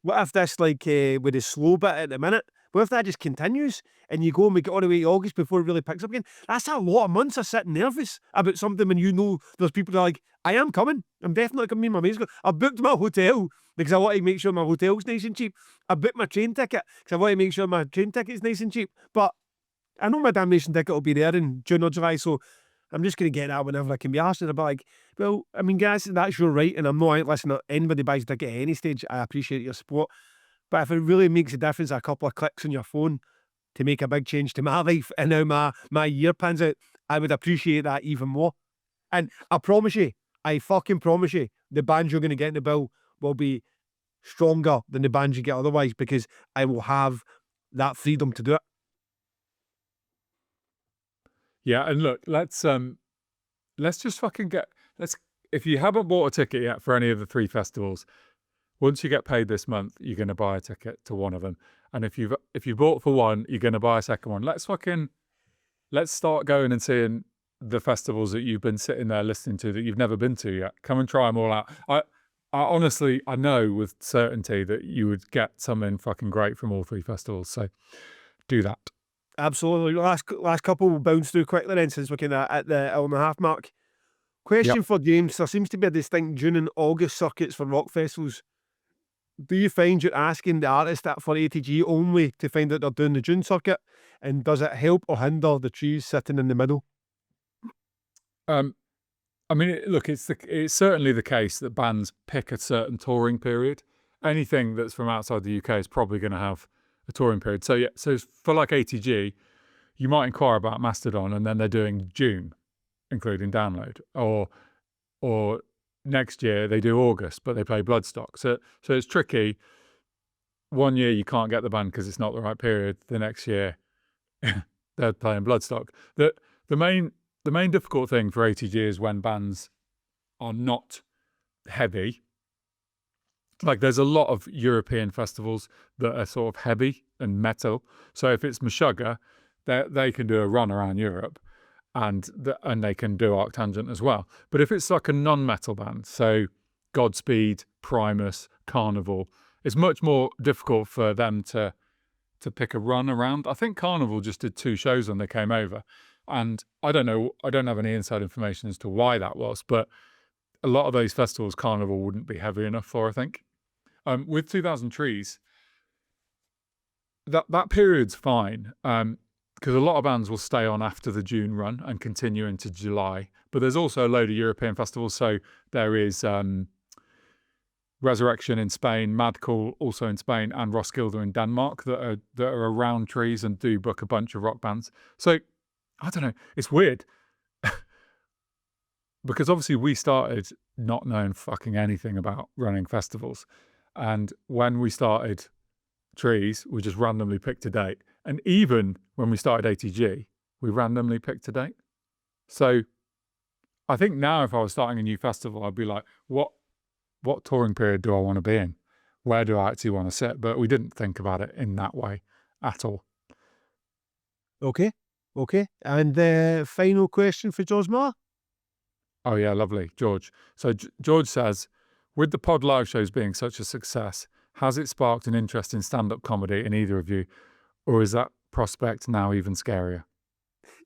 if this, like, with the slow bit at the minute, What if that just continues and you go and we get all the way to August before it really picks up again? That's a lot of months of sitting nervous about something when you know there's people that are like, I am coming. I'm definitely coming. Me and my mates go. I've booked my hotel because I want to make sure my hotel's nice and cheap. I booked my train ticket because I want to make sure my train ticket's nice and cheap. But I know my damnation ticket will be there in June or July, so I'm just going to get that whenever I can be asked. And I'll be like, well, I mean, guys, that's your right. And I'm not, listen, anybody buys a ticket at any stage, I appreciate your support. But if it really makes a difference, a couple of clicks on your phone to make a big change to my life and now my year pans out, I would appreciate that even more. And I promise you, I fucking promise you, the bands you're going to get in the bill will be stronger than the bands you get otherwise because I will have that freedom to do it. Yeah, and look, let's just fucking if you haven't bought a ticket yet for any of the 3 festivals, once you get paid this month, you're going to buy a ticket to one of them. And if you bought for one, you're going to buy a second one. Let's start going and seeing the festivals that you've been sitting there listening to that you've never been to yet. Come and try them all out. I honestly, I know with certainty that you would get something fucking great from all 3 festivals. So do that. Absolutely. Last couple we'll bounce through quickly then since we're kind of at the hour and a half mark. Question for James. There seems to be a distinct June and August circuits for rock festivals. Do you find you're asking the artist that for ATG only to find out they're doing the June circuit? And does it help or hinder the trees sitting in the middle? I mean, look, it's certainly the case that bands pick a certain touring period. Anything that's from outside the UK is probably going to have a touring period. So yeah, so for like ATG, you might inquire about Mastodon and then they're doing June, including Download, or next year they do August, but they play Bloodstock. So it's tricky. One year you can't get the band because it's not the right period. The next year they're playing Bloodstock. The main difficult thing for ATG is when bands are not heavy. Like there's a lot of European festivals that are sort of heavy and metal. So if it's Meshuggah, they can do a run around Europe. And they can do ArcTangent as well. But if it's like a non-metal band, so Godspeed, Primus, Carnival, it's much more difficult for them to pick a run around. I think Carnival just did 2 shows when they came over. And I don't know, I don't have any inside information as to why that was, but a lot of those festivals Carnival wouldn't be heavy enough for, I think. With 2000 Trees, that period's fine. Because a lot of bands will stay on after the June run and continue into July. But there's also a load of European festivals. So there is Resurrection in Spain, Mad Cool also in Spain, and Roskilde in Denmark that are around Trees and do book a bunch of rock bands. So I don't know. It's weird. Because obviously we started not knowing fucking anything about running festivals. And when we started Trees, we just randomly picked a date. And even when we started ATG, we randomly picked a date. So I think now if I was starting a new festival, I'd be like, what touring period do I want to be in? Where do I actually want to sit? But we didn't think about it in that way at all. Okay. And the final question for George Miller. Oh yeah, lovely, George. So George says, with the pod live shows being such a success, has it sparked an interest in stand-up comedy in either of you? Or is that prospect now even scarier?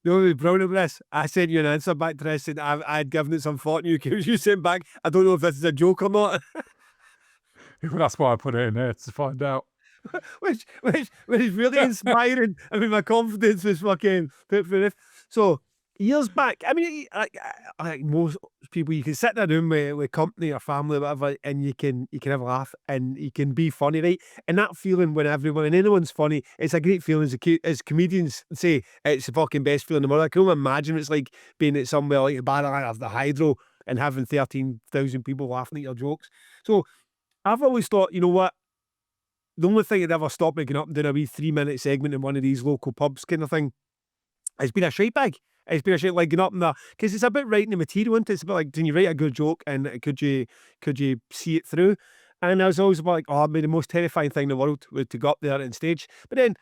No, it was brilliant with this. I sent you an answer back to this and I had given it some thought and you sent back, I don't know if this is a joke or not. That's why I put it in there, to find out. which is really inspiring. I mean, my confidence was fucking put for this. So, years back, I mean, like most people, you can sit in a room with company or family or whatever, and you can have a laugh and you can be funny, right? And that feeling when anyone's funny, it's a great feeling. As comedians say, it's the fucking best feeling in the world. I can only imagine what it's like being at somewhere like the Bar of the Hydro and having 13,000 people laughing at your jokes. So I've always thought, you know what? The only thing that ever stopped me getting up and doing a wee 3-minute segment in one of these local pubs kind of thing, it's been a shite bag. It's been a shit like getting up in there because it's a bit writing the material, isn't it? It's a bit like, can you write a good joke and could you see it through? And I was always like, oh, it'd be the most terrifying thing in the world was to go up there on stage. But then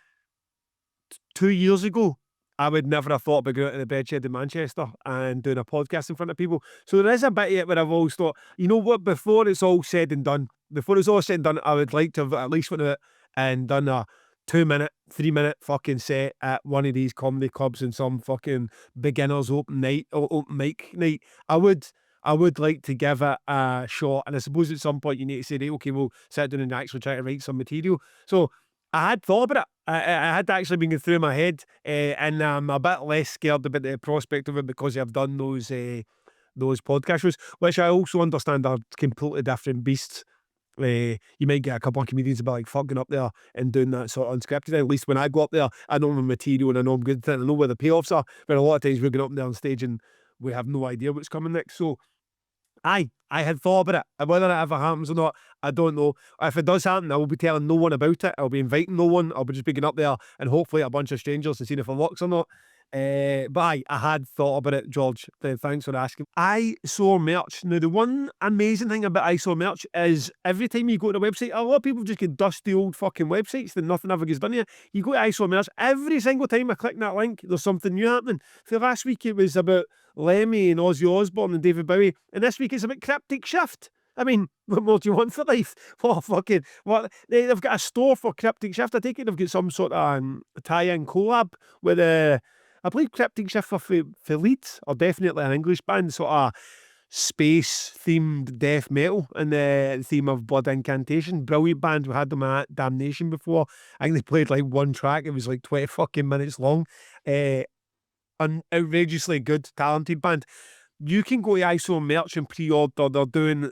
2 years ago, I would never have thought about going out of the bedshed in Manchester and doing a podcast in front of people. So there is a bit of it where I've always thought, you know what, before it's all said and done, I would like to have at least went out and done 2-minute, 3-minute fucking set at one of these comedy clubs in some fucking beginners open night or open mic night. I would like to give it a shot, and I suppose at some point you need to say, right, okay, we'll sit down and actually try to write some material. So I had thought about it. I had actually been going through my head, and I'm a bit less scared about the prospect of it because I've done those podcast shows, which I also understand are completely different beasts. You might get a couple of comedians about like fucking up there and doing that sort of unscripted. At least when I go up there, I know my material and I know I'm good at it. I know where the payoffs are. But a lot of times we're going up there on stage and we have no idea what's coming next. So I had thought about it. And whether it ever happens or not, I don't know. If it does happen, I will be telling no one about it. I'll be inviting no one. I'll be just picking up there and hopefully a bunch of strangers and seeing if it works or not. But I had thought about it, George. Thanks for asking. I saw merch. Now, the one amazing thing about I saw merch is every time you go to the website, a lot of people just get dusty old fucking websites that nothing ever gets done here. You go to I saw merch, every single time I click that link, there's something new happening. So last week it was about Lemmy and Ozzy Osbourne and David Bowie, and this week it's about Cryptic Shift. I mean, what more do you want for life? What? They've got a store for Cryptic Shift. I take it they've got some sort of tie-in collab with I believe Cryptic Shift for Leeds are definitely an English band, sort of space-themed death metal in the theme of Blood Incantation. Brilliant band. We had them at Damnation before. I think they played like one track. It was like 20 fucking minutes long. An outrageously good, talented band. You can go to ISO merch and pre-order. They're doing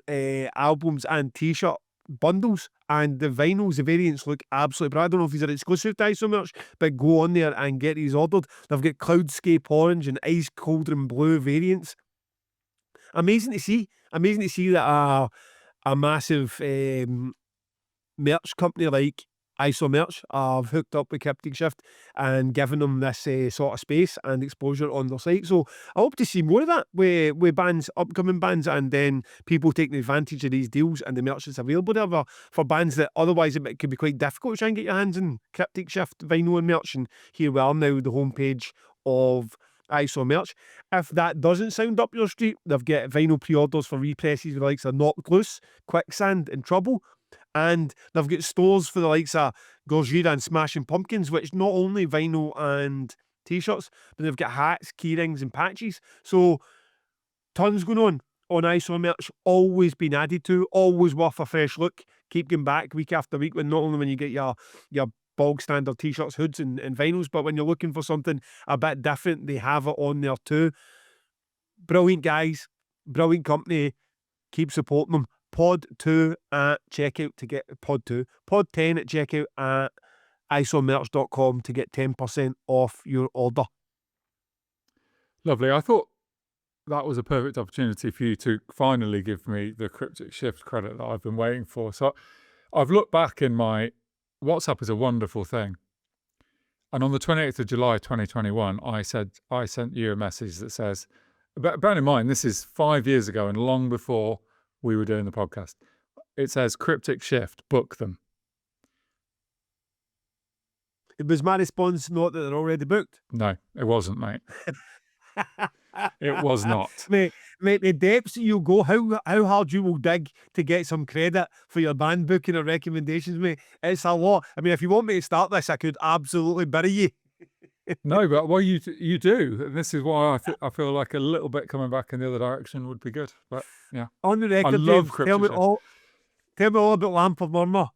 albums and t-shirt bundles, and the vinyls, the variants look absolutely brilliant. I don't know if these are exclusive to ISO merch, but go on there and get these ordered. They've got Cloudscape Orange and Ice Cauldron Blue variants. Amazing to see that a massive merch company like ISO merch have hooked up with Cryptic Shift and given them this sort of space and exposure on their site. So I hope to see more of that with bands, upcoming bands, and then people taking advantage of these deals and the merch that's available there for bands that otherwise it could be quite difficult to try and get your hands on Cryptic Shift vinyl and merch. And here we are now, the homepage of ISO merch. If that doesn't sound up your street, they've got vinyl pre-orders for represses with the likes of Knocked Loose, Quicksand and Trouble. And they've got stores for the likes of Gojira and Smashing Pumpkins, which not only vinyl and t-shirts, but they've got hats, keyrings and patches. So tons going on ISO merch, always been added to, always worth a fresh look. Keep going back week after week, when not only when you get your bog standard t-shirts, hoods and vinyls, but when you're looking for something a bit different, they have it on there too. Brilliant guys, brilliant company. Keep supporting them. Pod2 at checkout to get Pod10 at checkout at isomerch.com to get 10% off your order. Lovely. I thought that was a perfect opportunity for you to finally give me the Cryptic Shift credit that I've been waiting for. So I've looked back in my WhatsApp is a wonderful thing. And on the 28th of July, 2021, I sent you a message that says, bear in mind, this is 5 years ago and long before we were doing the podcast. It says, Cryptic Shift, book them. It was my response not that they're already booked. No, it wasn't, mate. It was not. Mate, the depths you go, how hard you will dig to get some credit for your band booking or recommendations, mate. It's a lot. I mean, if you want me to start this, I could absolutely bury you. No, but well, you do. And this is why I feel like a little bit coming back in the other direction would be good. But yeah, on the record, I love Dave, tell me all about Lamp of Murmur.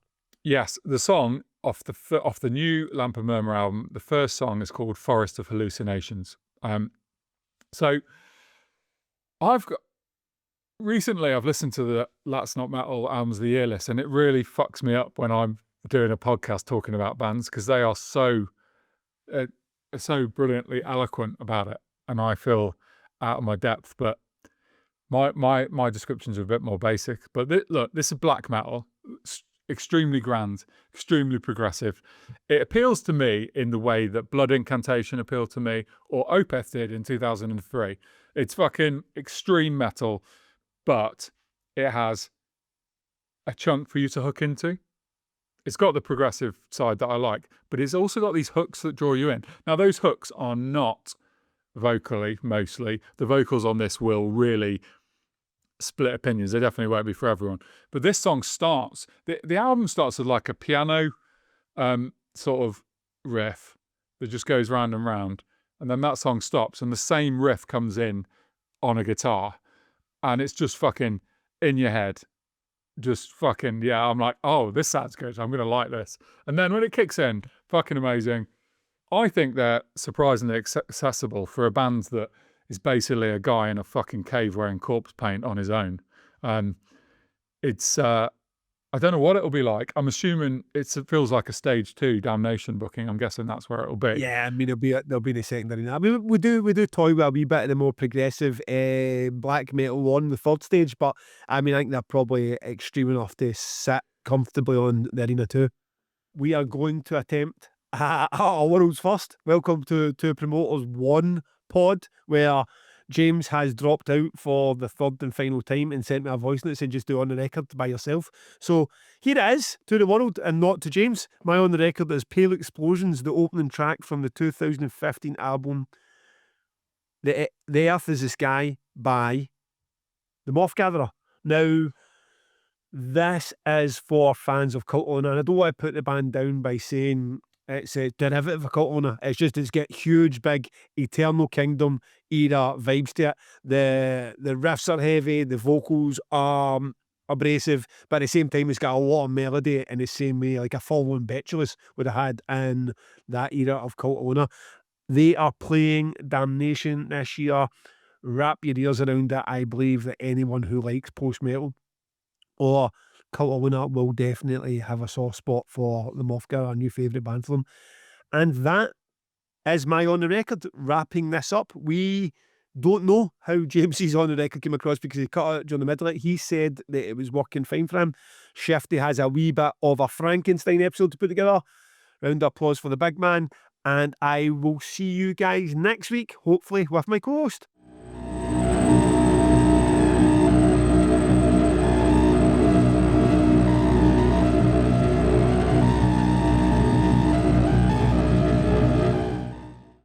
Yes, the song off the new Lamp of Murmur album. The first song is called Forest of Hallucinations. So recently I've listened to the That's Not Metal albums of the year list, and it really fucks me up when I'm doing a podcast talking about bands, because they are so brilliantly eloquent about it, and I feel out of my depth. But my descriptions are a bit more basic. But look, this is black metal, extremely grand, extremely progressive. It appeals to me in the way that Blood Incantation appealed to me, or Opeth did in 2003. It's fucking extreme metal, but it has a chunk for you to hook into. It's got the progressive side that I like, but it's also got these hooks that draw you in. Now, those hooks are not vocally, mostly. The vocals on this will really split opinions. They definitely won't be for everyone. But this song starts, the album starts with like a piano sort of riff that just goes round and round, and then that song stops and the same riff comes in on a guitar, and it's just fucking in your head. Just fucking, yeah, I'm like, oh, this sounds good. I'm going to like this. And then when it kicks in, fucking amazing. I think they're surprisingly accessible for a band that is basically a guy in a fucking cave wearing corpse paint on his own. It's, I don't know what it'll be like. I'm assuming it feels like a stage 2 Damnation booking. I'm guessing that's where it'll be. Yeah, I mean, there'll be the secondary now. I mean, we do toy with a wee bit of the more progressive black metal on the third stage, but I mean, I think they're probably extreme enough to sit comfortably on the Arena 2. We are going to attempt a world's first. Welcome to Promoters 1 pod, where James has dropped out for the third and final time and sent me a voice note saying just do On the Record by yourself. So here it is, to the world and not to James. My On the Record is Pale Explosions, the opening track from the 2015 album The Earth is the Sky by the Moth Gatherer. Now, this is for fans of Cult Owner, and I don't want to put the band down by saying it's a derivative of Cult Owner. It's got huge, big, Eternal Kingdom era vibes to it. The riffs are heavy, the vocals are abrasive, but at the same time, it's got a lot of melody in the same way, like a full-on Betulous would have had in that era of Cult Owner. They are playing Damnation this year. Wrap your ears around it. I believe that anyone who likes post-metal or Cult Owner will definitely have a soft spot for the Moth Gatherer, a new favourite band for them. And that is my On the Record. Wrapping this up, we don't know how James's On the Record came across because he cut it during the middle. He said that it was working fine for him. Shifty has a wee bit of a Frankenstein episode to put together. Round of applause for the big man. And I will see you guys next week, hopefully with my co-host.